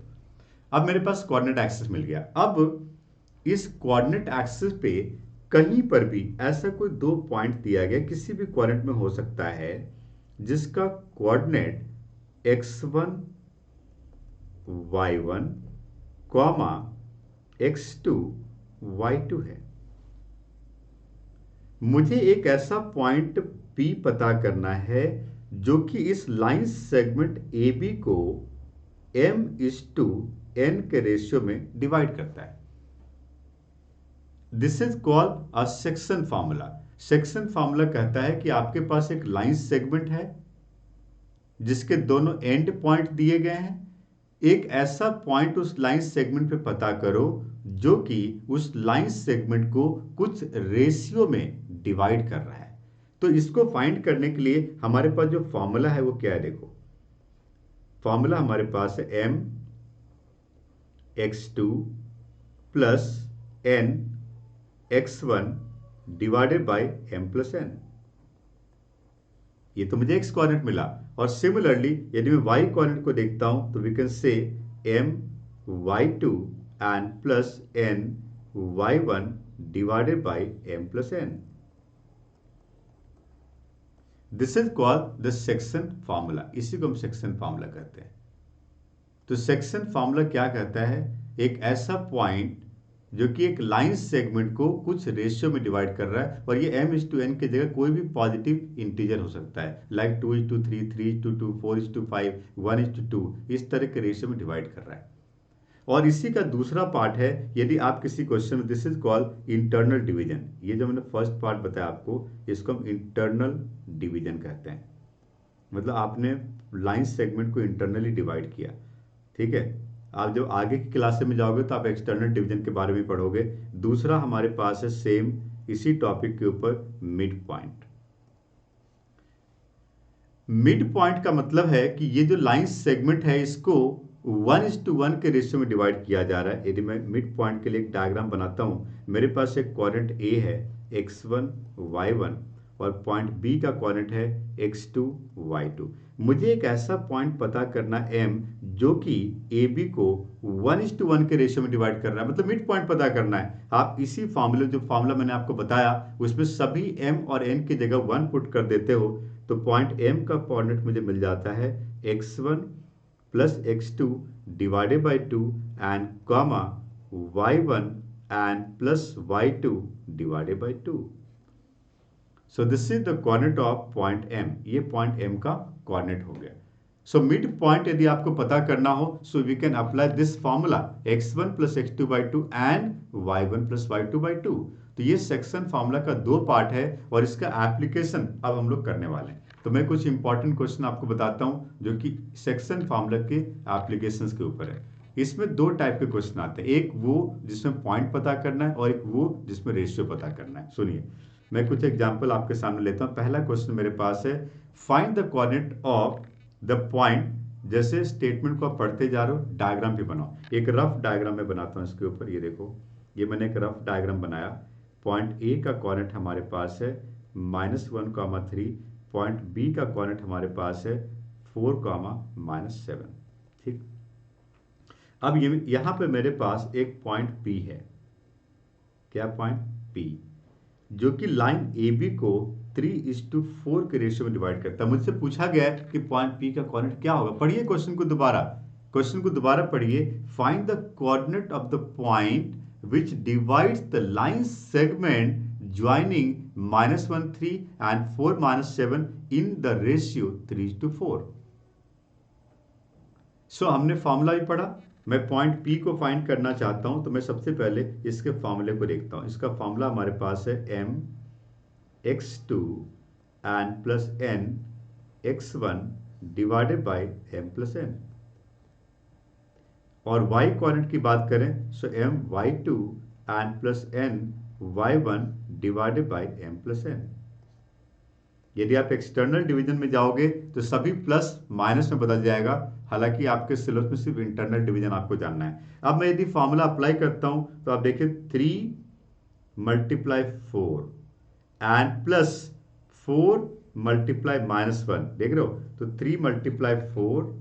अब मेरे पास कोऑर्डिनेट एक्सिस मिल गया। अब इस कोऑर्डिनेट एक्सिस पे कहीं पर भी ऐसा कोई 2 पॉइंट दिया गया, किसी भी कोऑर्डिनेट में हो सकता है, जिसका coordinate x1 y1 comma x2 y2 है। मुझे एक ऐसा पॉइंट P पता करना है जो कि इस लाइन सेगमेंट AB को m/n के रेशियो में डिवाइड करता है। This is called a section formula. Section formula कहता है कि आपके पास एक लाइन सेगमेंट है जिसके दोनों एंड पॉइंट दिए गए हैं। एक ऐसा पॉइंट उस लाइन सेगमेंट पे पता करो जो कि उस लाइन सेगमेंट को कुछ रेशियो में डिवाइड कर रहा है। तो इसको फाइंड करने के लिए हमारे पास जो फॉर्मूला है वो क्या है, देखो फॉर्मूला हमारे पास है m x2 plus n x1 divided by m plus n। ये तो मुझे x कोऑर्डिनेट मिला, और सिमिलरली यदि मैं y कोऑर्डिनेट को देखता हूं तो we can say m y2 and plus n y1 divided by m plus n। This is called the section formula, इसी को हम सेक्शन फॉर्मूला कहते हैं। तो सेक्शन फॉर्मूला क्या कहता है, एक ऐसा पॉइंट जो कि एक लाइन सेगमेंट को कुछ रेशियो में डिवाइड कर रहा है, और ये m/n की जगह कोई भी पॉजिटिव इंटीजर हो सकता है, लाइक 2:3, 3:2, 4:5, 1:2, इस तरह के रेशियो में डिवाइड कर रहा है। और इसी का दूसरा पार्ट है, यदि आप किसी क्वेश्चन में, this is called internal division. ये जो मैंने फर्स्ट पार्ट बताया आपको, इसको हम इंटरनल डिवीजन कहते हैं। मतलब आपने लाइन सेगमेंट को इंटरनली डिवाइड किया, ठीक है। आप जब आगे की क्लासे में जाओगे तो आप एक्सटर्नल डिवीजन के बारे में पढ़ोगे। दूसरा हमारे पास है सेम इसी टॉपिक के ऊपर मिड पॉइंट। मिड पॉइंट का मतलब है कि ये जो लाइन सेगमेंट है इसको 1:1 के रेशियो में डिवाइड किया जा रहा है। यदि मैं मिड पॉइंट के लिए एक डायग्राम बनाता हूं, मेरे पास एक कोऑर्डिनेट ए है x1 y1 और पॉइंट बी का कोऑर्डिनेट है x2 y2। मुझे एक ऐसा पॉइंट पता करना m जो कि ए बी को 1:1 के रेशियो में डिवाइड कर रहा है, मतलब मिड पॉइंट पता करना है। आप इसी फॉर्मूले, जो फॉर्मूला मैंने आपको बताया उसमें सभी m और n की जगह 1 पुट कर देते हो, तो पॉइंट m का कोऑर्डिनेट मुझे मिल जाता है x1 plus x2 divided by 2 and comma y1 and plus y2 divided by 2। So this is the coordinate of point m। ये पॉइंट m का कोऑर्डिनेट हो गया। सो मिड पॉइंट यदि आपको पता करना हो, so we can apply this formula x1 plus x2 by 2 and y1 plus y2 by 2। तो ये सेक्शन फॉर्मूला का दो पार्ट है और इसका एप्लीकेशन अब हम लोग करने वाले हैं। तो मैं कुछ इंपॉर्टेंट क्वेश्चन आपको बताता हूं जो कि सेक्शन फॉर्मूला के एप्लीकेशंस के ऊपर है। इसमें दो टाइप के क्वेश्चन आते हैं, एक वो जिसमें पॉइंट पता करना है और एक वो जिसमें रेशियो पता करना है। सुनिए, मैं कुछ एग्जांपल आपके सामने लेता हूं। पहला क्वेश्चन मेरे पास है, find the coordinate of the point. जैसे स्टेटमेंट को आप पढ़ते जा रहे हो, डायग्राम भी बनाओ। एक रफ डायग्राम मैं बनाता हूं इसके ऊपर। ये देखो, ये मैंने एक रफ डायग्राम बनाया। पॉइंट ए का कोऑर्डिनेट हमारे पास है -1, 3। पॉइंट बी का कोऑर्डिनेट हमारे पास है 4, -7। ठीक। अब ये यहां पे मेरे पास एक पॉइंट पी है। क्या पॉइंट पी, जो कि लाइन ए बी को 3:4 के रेशियो में डिवाइड करता है। मुझसे पूछा गया है कि पॉइंट पी का कोऑर्डिनेट क्या होगा। पढ़िए क्वेश्चन को दोबारा, पढ़िए। Find the coordinate of the point which divides the line segment joining -1, 3 and 4, -7 in the ratio 3:4। सो हमने फॉर्मूला भी पढ़ा। मैं पॉइंट P को फाइंड करना चाहता हूं, तो मैं सबसे पहले इसके फॉर्मूले को देखता हूं। इसका फॉर्मूला हमारे पास है m x2 and plus n x1 divided by m plus n। और y कोऑर्डिनेट की बात करें, सो m y2 and plus n y1 divided by m plus n। यदि आप एक्सटर्नल डिवीजन में जाओगे तो सभी प्लस माइनस में बदल जाएगा। हालांकि आपके सिलेबस में सिर्फ इंटरनल डिवीजन आपको जानना है। अब मैं यदि फॉर्मूला अप्लाई करता हूं तो आप देखिए 3 × 4 एंड प्लस 4 × -1, देख रहे हो। तो 3 × 4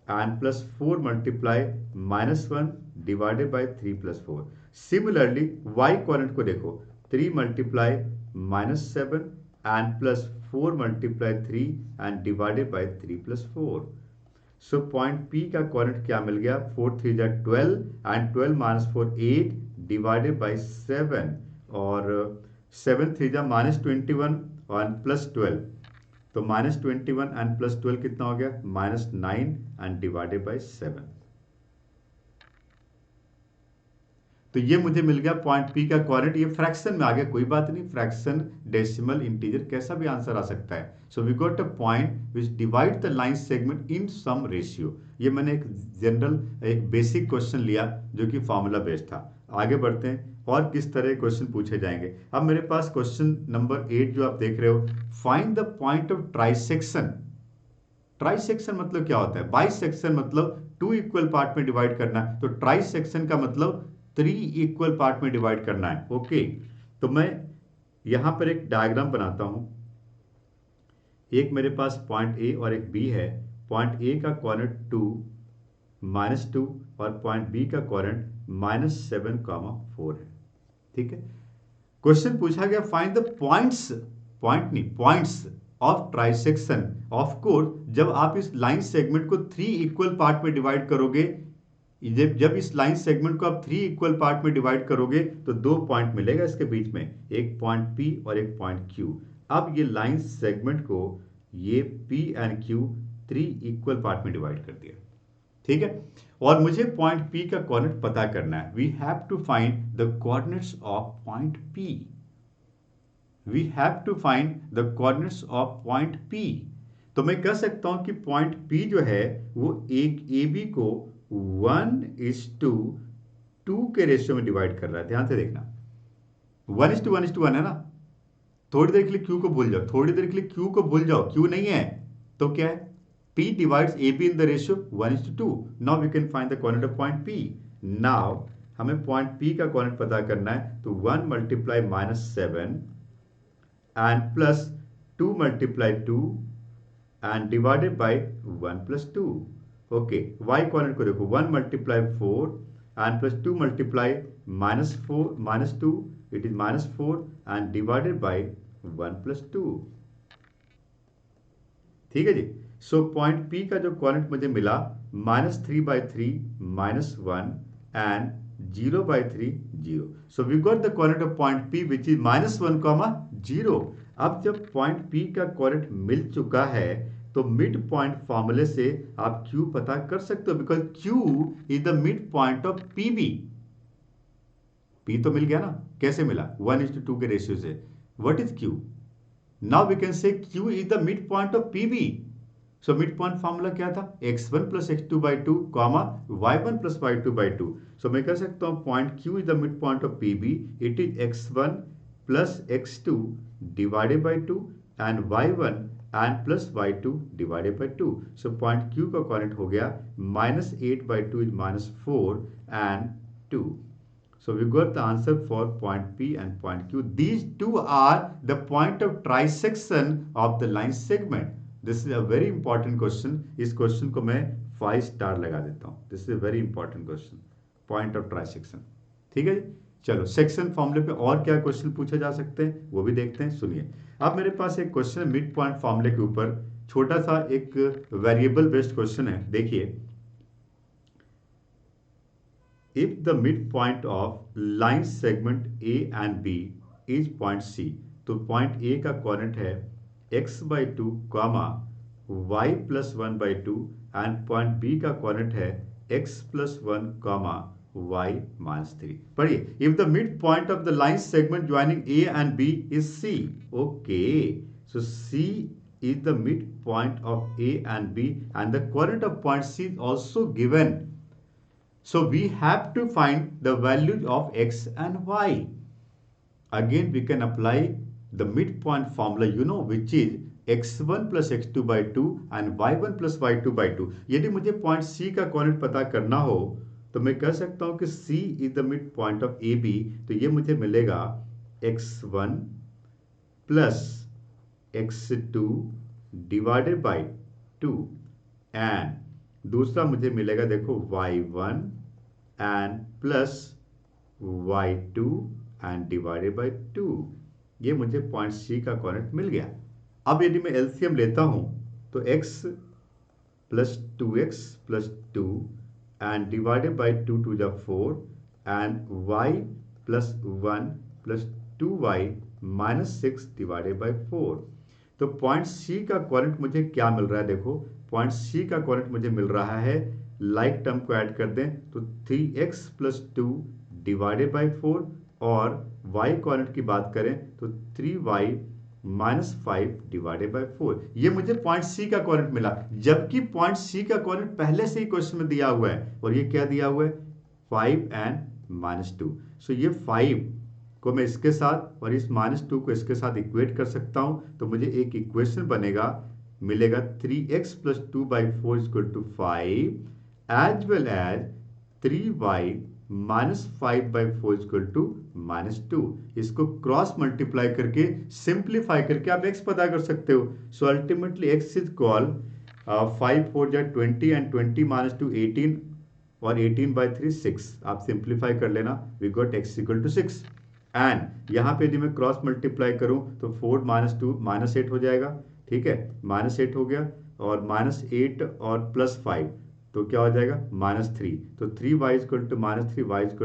and plus 4 multiply -1 divided by 3 plus 4। Similarly y coordinate को देखो, 3 multiply -7 and plus 4 multiply 3 and divided by 3 plus 4। So point P का कोऑर्डिनेट क्या मिल गया, 4 3 जा 12 and 12 minus 4 8 divided by 7 और 7 3 जा -21 और प्लस 12। तो -21 एंड प्लस 12 कितना हो गया, -9 एंड डिवाइडेड बाई 7। तो ये मुझे मिल गया पॉइंट पी का क्वाड्रेंट। ये फ्रैक्शन में आ गया, कोई बात नहीं, फ्रैक्शन, डेसिमल, इंटीजर, कैसा भी आंसर आ सकता है। So we got a point which divide the line segment in some ratio. ये मैंने एक जनरल एक बेसिक क्वेश्चन लिया जो कि फॉर्मूला बेस्ड था। आगे बढ़ते हैं और किस तरह क्वेश्चन पूछे जाएंगे। अब मेरे पास क्वेश्चन नंबर 8 जो आप देख रहे हो, find the point of trisection. Trisection मतलब क्या होता है? बाइसेक्शन मतलब टू इक्वल पार्ट में डिवाइड करना है, तो ट्राइसेक्शन का मतलब 3 इक्वल पार्ट में डिवाइड करना है। ओके, तो मैं यहां पर एक डायग्राम बनाता हूं। एक मेरे पास पॉइंट ए और एक बी है। पॉइंट ए का क्वाड्रेंट 2 -2 और पॉइंट बी का क्वाड्रेंट -7, 4 है। ठीक है, क्वेश्चन पूछा गया फाइंड द पॉइंट्स, पॉइंट नहीं, points of trisection. Of course जब आप इस लाइन सेगमेंट को 3 इक्वल पार्ट में डिवाइड करोगे, जब इस लाइन सेगमेंट को आप 3 इक्वल पार्ट में डिवाइड करोगे तो 2 पॉइंट मिलेगा इसके बीच में, एक पॉइंट P और एक पॉइंट Q। अब ये लाइन सेगमेंट को ये P and Q 3 equal part में डिवाइड कर दिया। ठीक है, और मुझे पॉइंट P का कोऑर्डिनेट पता करना है। We have to find the coordinates of point P। We have to find the coordinates of point P। तो मैं कह सकता हूं कि पॉइंट P जो है वो एक AB को 1:2 के रेशियो में डिवाइड कर रहा है। ध्यान से देखना, 1:1:1 है ना। थोड़ी देर के लिए Q को भूल जाओ, थोड़ी देर के लिए Q को भूल जाओ, Q नहीं है तो क्या है? P divides AB in the ratio 1:2. Now we can find the coordinate of point P. Now हमें पॉइंट P का कोऑर्डिनेट पता करना है, तो 1 multiply -7 and plus 2 multiply 2 and divided by 1 + 2। Okay, y coordinate को देखो, 1 multiply 4 and plus 2 multiply -2, it is -4 and divided by 1 + 2। ठीक है जी। सो पॉइंट P का जो कोऑर्डिनेट मुझे मिला -3/3 -1 and 0/3 0। So we got the coordinate of point P which is -1, 0। अब जब पॉइंट P का कोऑर्डिनेट मिल चुका है तो मिड पॉइंट फॉर्मूले से आप Q पता कर सकते हो, because Q is the mid point of PB। P तो मिल गया ना, कैसे मिला? 1:2 के रेशियो से। What is Q? Now we can say Q is the midpoint of PB. So midpoint formula क्या था? x1 plus x2/2, y1 plus y2/2. So मैं कह सकता हूँ point Q is the midpoint of PB. It is x1 plus x2 divided by 2 and y1 and plus y2 divided by 2. So point Q का coordinate हो गया -8/2 is -4 and 2. So we got the answer for point P and point Q. These two are the point of trisection of the line segment. This is a very important question. इस question को मैं 5 star लगा देता हूँ। This is a very important question. Point of trisection. ठीक है जी। चलो section फॉर्मूले पे और क्या क्वेश्चन पूछे जा सकते हैं वो भी देखते हैं। सुनिए, अब मेरे पास एक क्वेश्चन है मिड पॉइंट फॉर्मूले के ऊपर, छोटा सा एक वेरिएबल बेस्ड क्वेश्चन है। देखिए, if the midpoint of line segment A and B is point C, तो point A का कोऑर्डिनेट है x/2, y + 1/2 and point B का कोऑर्डिनेट है x + 1, y -3। पढ़िए, if the midpoint of the line segment joining A and B is C, okay, so C is the midpoint of A and B and the coordinate of point C is also given. So we have to find the values of x and y. Again we can apply the midpoint formula, you know, which is x1 plus x2/2 and y1 plus y2/2. यदि मुझे point C का coordinate पता करना हो तो मैं कह सकता हूं कि C is the midpoint of AB, तो ये मुझे मिलेगा x1 plus x2 divided by 2 and दूसरा मुझे मिलेगा, देखो, y1 and plus y2 and divided by 2। ये मुझे पॉइंट C का कोऑर्डिनेट मिल गया। अब यदि मैं एलसीएम लेता हूं तो x + 2x + 2 and divided by 2 × 2 = 4 and y + 1 + 2y -6 divided by 4। तो पॉइंट C का कोऑर्डिनेट मुझे क्या मिल रहा है? देखो, पॉइंट C का कोऑर्डिनेट मुझे मिल रहा है, लाइक टर्म को ऐड कर दें तो 3x + 2 डिवाइडेड बाई 4, और y कोऑर्डिनेट की बात करें तो 3y माइनस 5 डिवाइडेड बाई 4। ये मुझे पॉइंट सी का कोऑर्डिनेट मिला, जबकि पॉइंट सी का कोऑर्डिनेट पहले से ही क्वेश्चन में दिया हुआ है, और ये क्या दिया हुआ है, 5 एंड -2। सो ये 5 को मैं इसके साथ और इस -2 को इसके साथ इक्वेट कर सकता हूं, तो मुझे एक इक्वेशन मिलेगा 3x + 2/4 = 5, as well as 3y - 5/4 = -2। इसको क्रॉस मल्टीप्लाई करके सिंप्लीफाई करके आप x पता कर सकते हो। So ultimately x is call 5 4 जा 20 एंड 20 - 2 18, और 18/3 6। आप सिंप्लीफाई कर लेना, वी गॉट x = 6। एंड यहाँ पे यदि मैं क्रॉस मल्टीप्लाई करूँ तो 4 - 2 -8 हो जाएगा, ठीक है, -8 हो गया, और -8 और +5 तो क्या हो जाएगा, -3। तो 3y = -3, y =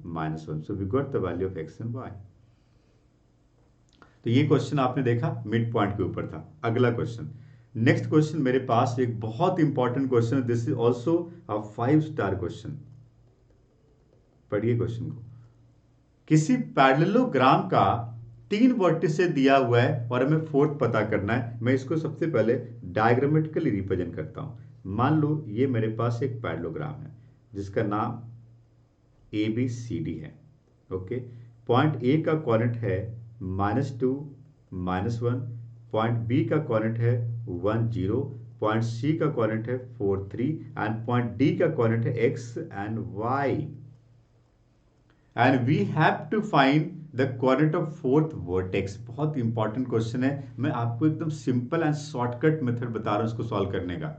-1। So we got the value of x and y। तो ये क्वेश्चन आपने देखा मिड पॉइंट के ऊपर था। अगला क्वेश्चन, नेक्स्ट क्वेश्चन मेरे पास एक बहुत इंपॉर्टेंट क्वेश्चन है। This is also a 5 star question. पढ़िए क्वेश्चन को। किसी पैरेललोग्राम का 3 वर्टिसेस दिया हुआ है और हमें फोर्थ पता करना है। मैं इसको सबसे पहले डायग्रामेटिकली रिप्रेजेंट करता हूं। मान लो ये मेरे पास एक पैरेललोग्राम है जिसका नाम ABCD है। ओके, पॉइंट ए का कोऑर्डिनेट है -2 -1, पॉइंट बी का कोऑर्डिनेट है 1 0, पॉइंट सी का कोऑर्डिनेट है 4 3, एंड पॉइंट डी का कोऑर्डिनेट है x and y, and we have to find the coordinate of fourth vertex. बहुत इंपॉर्टेंट क्वेश्चन है। मैं आपको एकदम सिंपल एंड शॉर्टकट मेथड बता रहा हूं इसको सॉल्व करने का।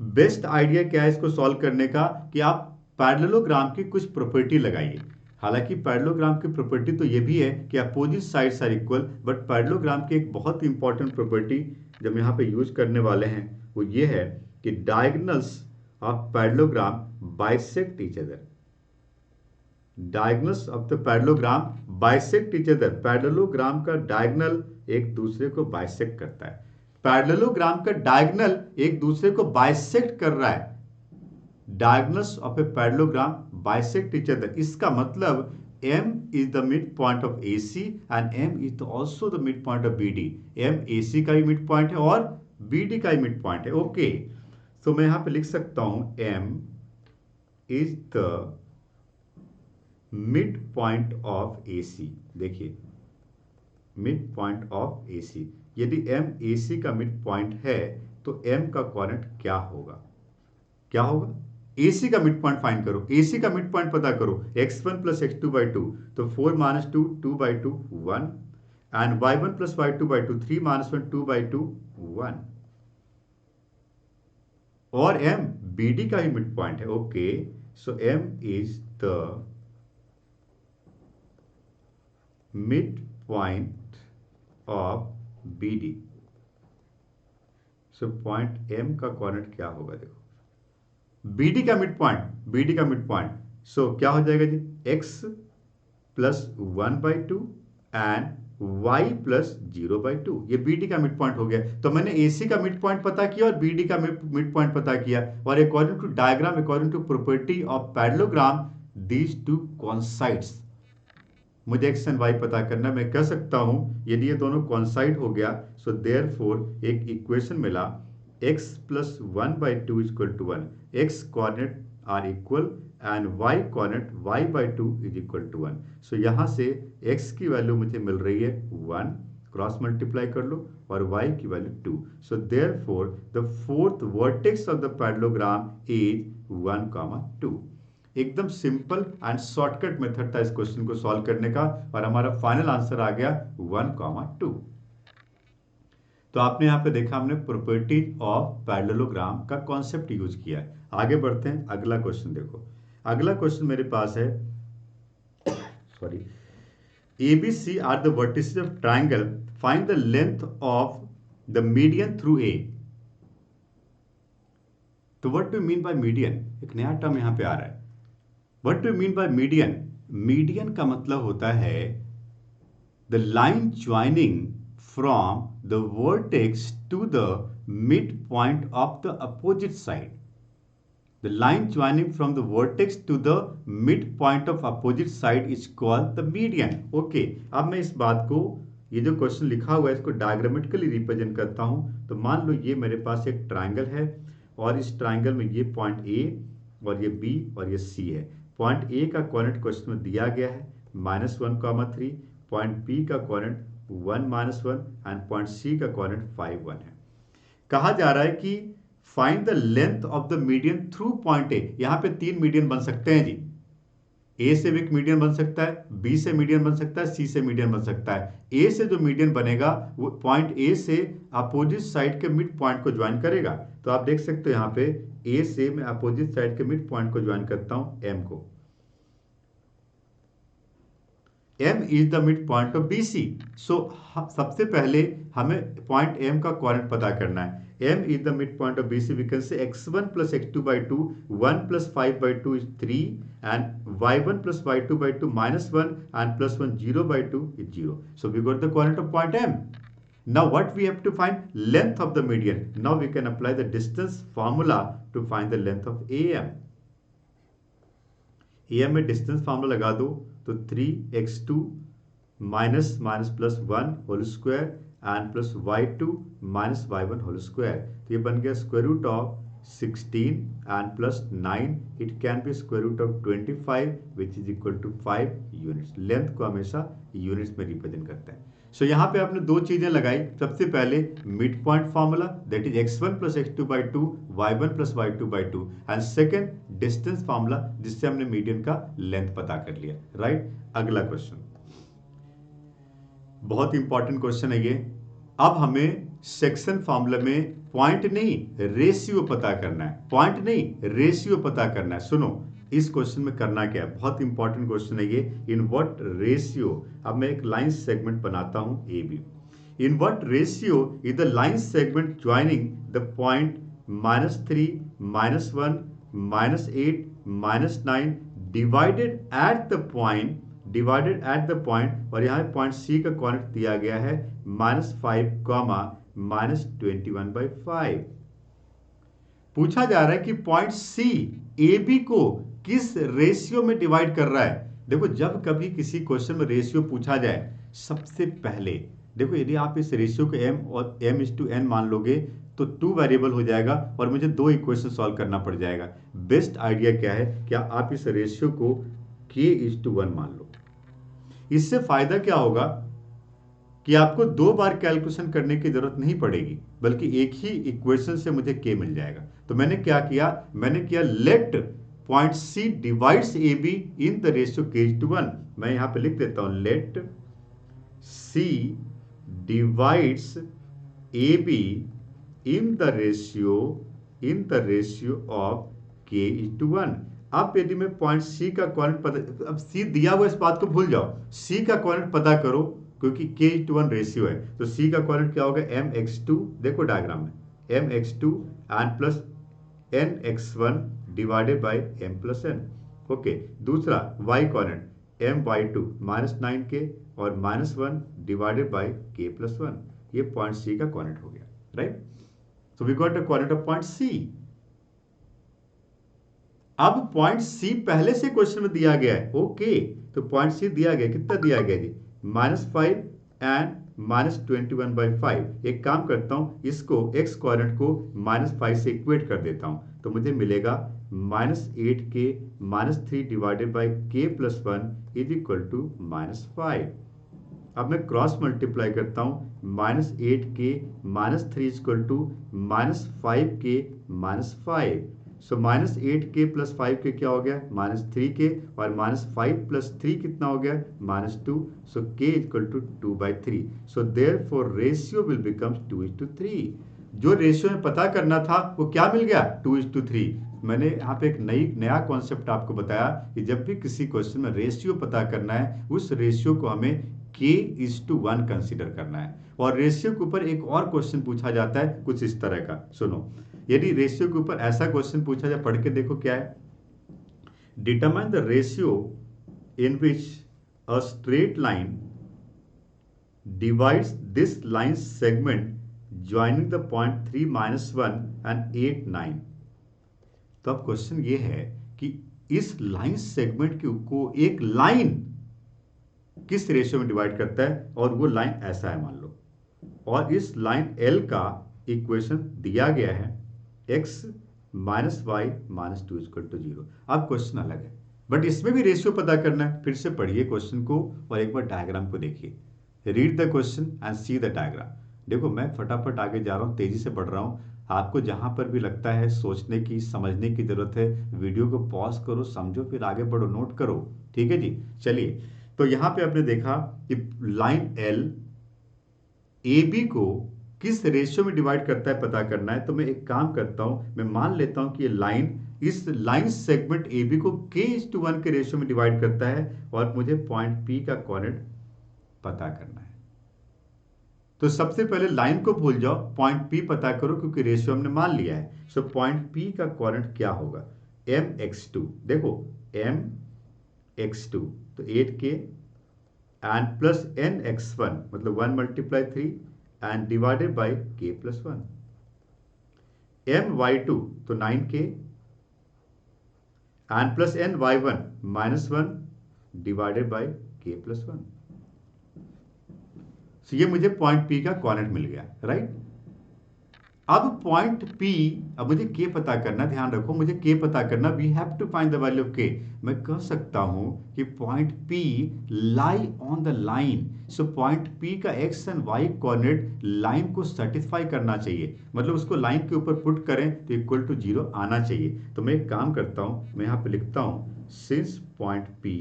बेस्ट आइडिया क्या है इसको सॉल्व करने का, कि आप पैरेललोग्राम की कुछ प्रॉपर्टी लगाइए। हालांकि पैरेललोग्राम की प्रॉपर्टी तो ये भी है कि opposite sides are equal, but parallelogram की एक बहुत इंपॉर्टेंट प्रॉपर्टी जब हम यहाँ पे यूज करने वाले हैं वो ये है कि diagonals of parallelogram bisect each other. Diagonals of the parallelogram bisect each other. Parallelogram का डायगोनल एक दूसरे को बाइसेक्ट करता है। पैरेललोग्राम का डायगोनल एक दूसरे को बाइसेक्ट कर रहा है। Diagonals of a parallelogram bisect each other. इसका मतलब M is the midpoint of AC and M is also the midpoint of BD। M AC का ही मिड पॉइंट है और BD का ही मिड पॉइंट है। ओके, तो मैं यहां पे लिख सकता हूं M is the mid point of AC। देखिए, मिड पॉइंट ऑफ AC, यदि M AC का मिड पॉइंट है तो M का कोऑर्डिनेट क्या होगा, क्या होगा, AC का मिड पॉइंट फाइंड करो। AC का मिड पॉइंट पता करो, x1 + x2/2, तो 4 - 2 2/2 1, एंड y1 + y2/2 3 - 1 2/2 1, और M BD का ही मिड पॉइंट है। Okay, so M is the mid point of BD। So point M का कोऑर्डिनेट क्या होगा, देखो BD का मिड पॉइंट, BD का मिड पॉइंट, सो क्या हो जाएगा जी, x + 1/2 एंड y + 0/2। ये BD का मिड पॉइंट हो गया। तो मैंने AC का मिड पॉइंट पता किया और BD का मिड पॉइंट पता किया, और according to diagram, according to property of parallelogram, these two coincides. मुझे x एंड y पता करना, मैं कह सकता हूं यदि ये दोनों कोइंसाइड हो गया, सो देयरफॉर एक इक्वेशन मिला, x + 1/2 = 1। x coordinate are equal and y coordinate y/2 = 1। सो यहां से x की वैल्यू मुझे मिल रही है 1, क्रॉस मल्टीप्लाई कर लो, और y की value 2। So therefore the fourth vertex of the parallelogram is 1, 2। एकदम सिंपल एंड शॉर्टकट मेथड था इस क्वेश्चन को सॉल्व करने का, और हमारा फाइनल आंसर आ गया 1, 2। तो आपने यहां पे देखा, हमने प्रॉपर्टीज ऑफ पैरेललोग्राम का कॉन्सेप्ट यूज किया है। आगे बढ़ते हैं, अगला क्वेश्चन देखो। अगला क्वेश्चन मेरे पास है, sorry, ABC are the vertices of triangle, find the length of the median through A। तो what do mean by median, एक नया टर्म यहां पे आ रहा है। What do mean by median? Median का मतलब होता है the line joining from the vertex to the mid point of the opposite side. The line joining from the vertex to the mid point of opposite side is called the median. Okay, अब मैं इस बात को, ये जो question लिखा हुआ है इसको डायग्रामेटिकली रिप्रेजेंट करता हूं। तो मान लो ये मेरे पास एक ट्राइंगल है और इस ट्राइंगल में ये पॉइंट ए और ये बी और ये सी है। पॉइंट ए का कोऑर्डिनेट क्वेश्चन में दिया गया है -1, 3। पॉइंट बी का कोऑर्डिनेट 1, -1 एंड पॉइंट सी का कोऑर्डिनेट 5, 1 है। कहा जा रहा है कि find the length of the median through point A. यहां पे 3 मीडियन बन सकते हैं जी। ए से भी एक मीडियन बन सकता है, बी से मीडियन बन सकता है, सी से मीडियन बन सकता है। ए से जो मीडियन बनेगा वो पॉइंट ए से अपोजिट साइड के मिड पॉइंट को ज्वाइन करेगा। तो आप देख सकते हो यहाँ पे ए से मैं अपोजिट साइड के मिड पॉइंट को ज्वाइन करता हूं एम को। M is the midpoint of BC. So सबसे पहले हमें पॉइंट M का कोऑर्डिनेट पता करना है। M is the midpoint of BC. We can say x1 plus x2 by 2, 1 plus 5 by 2 is 3, and y1 plus y2 by 2 minus 1 and plus 1 0 by 2 is 0. So we got the coordinate of point M. Now what we have to find? Length of the median. Now we can apply the distance formula to find the length of AM. AM में distance formula लगा दो तो 3x2 minus minus plus 1 whole square and plus y2 minus y1 whole square. तो ये बन गया square root of 16 and plus 9। It can be square root of 25 which is equal to 5 units. Length को हमेशा units में represent करता है। सो यहाँ पे आपने दो चीजें लगाई। सबसे पहले mid point formula that is x1 plus x2 by 2, y1 plus y2 by 2 and second distance formula जिससे हमने मीडियन का लेंथ पता कर लिया। राइट, अगला क्वेश्चन बहुत इंपॉर्टेंट क्वेश्चन है ये। अब हमें सेक्शन फार्मूला में पॉइंट नहीं रेशियो पता करना है। पॉइंट नहीं रेशियो पता करना है। सुनो इस क्वेश्चन में करना क्या है, बहुत इंपॉर्टेंट क्वेश्चन है ये। इन व्हाट रेशियो, अब मैं एक लाइन सेगमेंट बनाता हूं A B. In what ratio is the line segment joining the point -3, -1, -8, -9 divided at the point, divided at the point, और यहाँ पॉइंट सी का कोऑर्डिनेट दिया गया है -5, -21/5। पूछा जा रहा है कि पॉइंट सी ए बी को किस रेशियो में डिवाइड कर रहा है। देखो जब कभी किसी क्वेश्चन में रेशियो पूछा जाए सबसे पहले देखो, यदि आप इस रेशियो को m और m/n मान लोगे तो 2 वेरिएबल हो जाएगा और मुझे 2 इक्वेशन सॉल्व करना पड़ जाएगा। बेस्ट आइडिया क्या है, क्या आप इस रेशियो को k/1 मान लो। इससे फायदा क्या होगा कि आपको 2 बार कैलकुलेशन करने की जरूरत नहीं पड़ेगी, बल्कि एक ही इक्वेशन से मुझे k मिल जाएगा। तो मैंने क्या किया, मैंने किया let point C divides AB in the ratio k/1। मैं यहां पे लिख देता हूं let C divides AB in the ratio of k/1। अब यदि मैं पॉइंट C का कोऑर्डिनेट पता, अब C दिया हुआ इस बात को भूल जाओ, C का कोऑर्डिनेट पता करो क्योंकि k/1 रेशियो है। तो C का कोऑर्डिनेट क्या होगा, mx2, देखो डायग्राम में mx2 and plus nx1 divided by m plus n। Okay, दूसरा y कोऑर्डिनेट my2 -9k और -1 डिवाइडेड बाय k प्लस 1। ये पॉइंट C का कोऑर्डिनेट हो गया। Right, so we got the coordinate of point C। अब point C पहले से question में दिया गया है। ओके, तो पॉइंट C दिया गया, कितना दिया गया जी, -5 एंड -21/5। एक काम करता हूं, इसको x कोऑर्डिनेट को -5 से इक्वेट कर देता हूं, तो मुझे मिलेगा -8k -3 divided by k plus 1 is equal to -5। अब मैं क्रॉस मल्टीप्लाई करता हूं, -8k -3 equal to -5k -5। So -8k plus 5k क्या हो गया, -3k, और -5 प्लस 3 कितना हो गया, -2। So k equal to 2/3। So therefore ratio will become 2:3। जो रेशियो में पता करना था वो क्या मिल गया, 2:3। मैंने यहाँ पे एक नया कॉन्सेप्ट आपको बताया कि जब भी किसी क्वेश्चन में रेशियो पता करना है उस रेशियो को हमें k/1 कंसीडर करना है। और रेशियो के ऊपर एक और क्वेश्चन पूछा जाता है कुछ इस तरह का, सुनो। यदि रेशियो के ऊपर ऐसा क्वेश्चन पूछा जाए, पढ़ के देखो क्या है, determine the ratio in which a straight line divides this line segment joining the point 3, -1 and 8, 9। तो अब क्वेश्चन ये है कि इस लाइन सेगमेंट को एक लाइन किस रेशियो में डिवाइड करता है, और वो लाइन ऐसा है मान लो, और इस लाइन L का इक्वेशन दिया गया है x minus y minus two equal to 0। अब क्वेश्चन अलग है, बट इसमें भी रेशियो पता करना है। फिर से पढ़िए क्वेश्चन को और एक बार डायग्राम को देखिए। Read the question and C the diagram. देखो मैं फटाफट आगे जा रहा हूँ, तेजी से पढ़ रहा हूँ। आपको जहां पर भी लगता है सोचने की समझने की जरूरत है, वीडियो को पॉज करो, समझो, फिर आगे बढ़ो, नोट करो। ठीक है जी, चलिए। तो यहां पे आपने देखा कि लाइन L AB को किस रेशियो में डिवाइड करता है पता करना है। तो मैं एक काम करता हूं, मैं मान लेता हूं कि ये लाइन इस लाइन सेगमेंट AB को k:1 के रेशियो में डिवाइड करता है, और मुझे पॉइंट P का कोऑर्डिनेट पता करना है। तो सबसे पहले लाइन को भूल जाओ, पॉइंट P पता करो, क्योंकि रेशियो हमने मान लिया है। सो पॉइंट P का कोऑर्डिनेट क्या होगा, mx2। देखो mx2 तो 8k एंड प्लस nx1 मतलब 1 multiply 3 and divided by k plus 1। my2 तो 9k and plus ny1 minus 1 divided by k plus 1। तो ये मुझे पॉइंट P का कोऑर्डिनेट मिल गया, राइट। अब पॉइंट P, अब मुझे K पता करना, ध्यान रखो मुझे K पता करना, we have to find the value of K। मैं कह सकता हूं कि point P lie on the line. So point P का x and y coordinate line को सेटिस्फाई करना चाहिए, मतलब उसको लाइन के ऊपर पुट करें तो इक्वल टू 0 आना चाहिए। तो मैं एक काम करता हूं, मैं यहां पे लिखता हूं since point P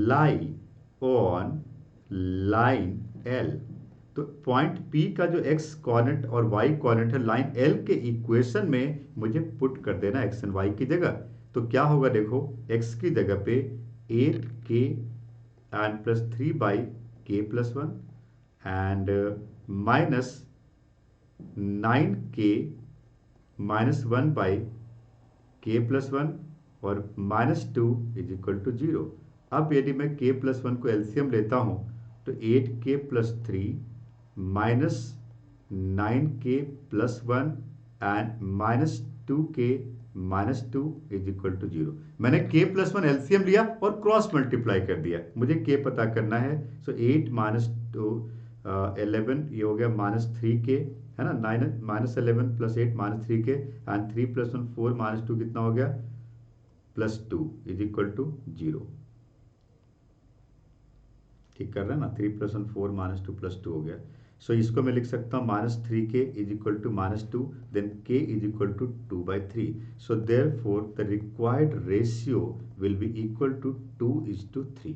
lie on line L, तो पॉइंट P का जो x कोऑर्डिनेट और y कोऑर्डिनेट है लाइन L के इक्वेशन में मुझे पुट कर देना x एंड y की जगह। तो क्या होगा, देखो x की जगह पे 8k and plus 3 by k plus 1 and minus 9k minus 1 by k plus 1 और माइनस 2 इज इक्वल टू 0। अब यदि मैं k प्लस 1 को एलसीएम लेता हूं तो 8k plus 3 minus 9k plus 1 and minus 2k minus 2 is equal to 0। मैंने k plus 1 LCM लिया और क्रॉस मल्टीप्लाई कर दिया, मुझे k पता करना है। सो 8 माइनस 2 11, ये हो गया माइनस 3k, है ना, 9 minus 11 plus 8 minus 3k and 3 plus 1 4 minus 2 कितना हो गया, प्लस 2 इज इक्वल टू 0। ठीक कर रहे हैं ना, 3 प्लस 1 4 माइनस 2 प्लस 2 हो गया। सो इसको मैं लिख सकता हूँ minus 3k is equal to minus 2, then k is equal to 2/3। So therefore the required ratio will be equal to 2:3।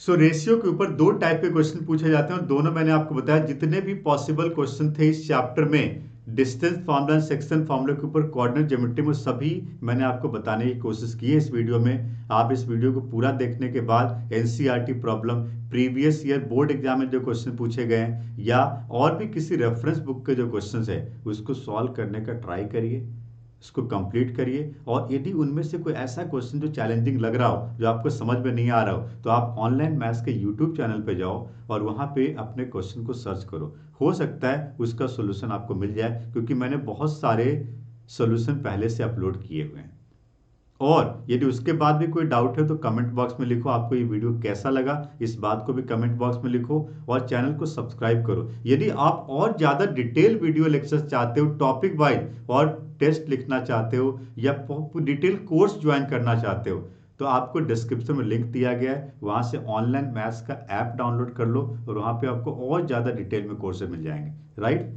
So ratio के ऊपर दो टाइप के क्वेश्चन पूछे जाते हैं, और दोनों मैंने आपको बताया। जितने भी पॉसिबल क्वेश्चन थे इस चैप्टर में डिस्टेंस फार्मूला, सेक्शन फार्मूला के ऊपर, कोऑर्डिनेट ज्योमेट्री में, सभी मैंने आपको बताने की कोशिश की है इस वीडियो में। आप इस वीडियो को पूरा देखने के बाद NCERT problem, previous year board exam में जो क्वेश्चन पूछे गए हैं, या और भी किसी रेफरेंस बुक के जो क्वेश्चन है उसको सॉल्व करने का ट्राई करिए, इसको कंप्लीट करिए। और यदि उनमें से कोई ऐसा क्वेश्चन जो चैलेंजिंग लग रहा हो, जो आपको समझ में नहीं आ रहा हो, तो आप ऑनलाइन मैथ्स के यूट्यूब चैनल पे जाओ और वहाँ पे अपने क्वेश्चन को सर्च करो। हो सकता है उसका सोल्यूशन आपको मिल जाए, क्योंकि मैंने बहुत सारे सोल्यूशन पहले से अपलोड किए हुए हैं। और यदि उसके बाद भी कोई डाउट है तो कमेंट बॉक्स में लिखो, आपको ये वीडियो कैसा लगा, इस बात को भी कमेंट बॉक्स में लिखो, और चैनल को सब्सक्राइब करो। यदि आप और ज़्यादा डिटेल वीडियो लेक्चर्स चाहते हो, टॉपिक वाइज, और टेस्ट लिखना चाहते हो, या डिटेल कोर्स ज्वाइन करना चाहते हो, तो आपको डिस्क्रिप्शन में लिंक दिया गया है, वहाँ से ऑनलाइन मैथ्स का ऐप डाउनलोड कर लो, और वहाँ पे आपको और ज़्यादा डिटेल में कोर्सेज मिल जाएंगे, राइट।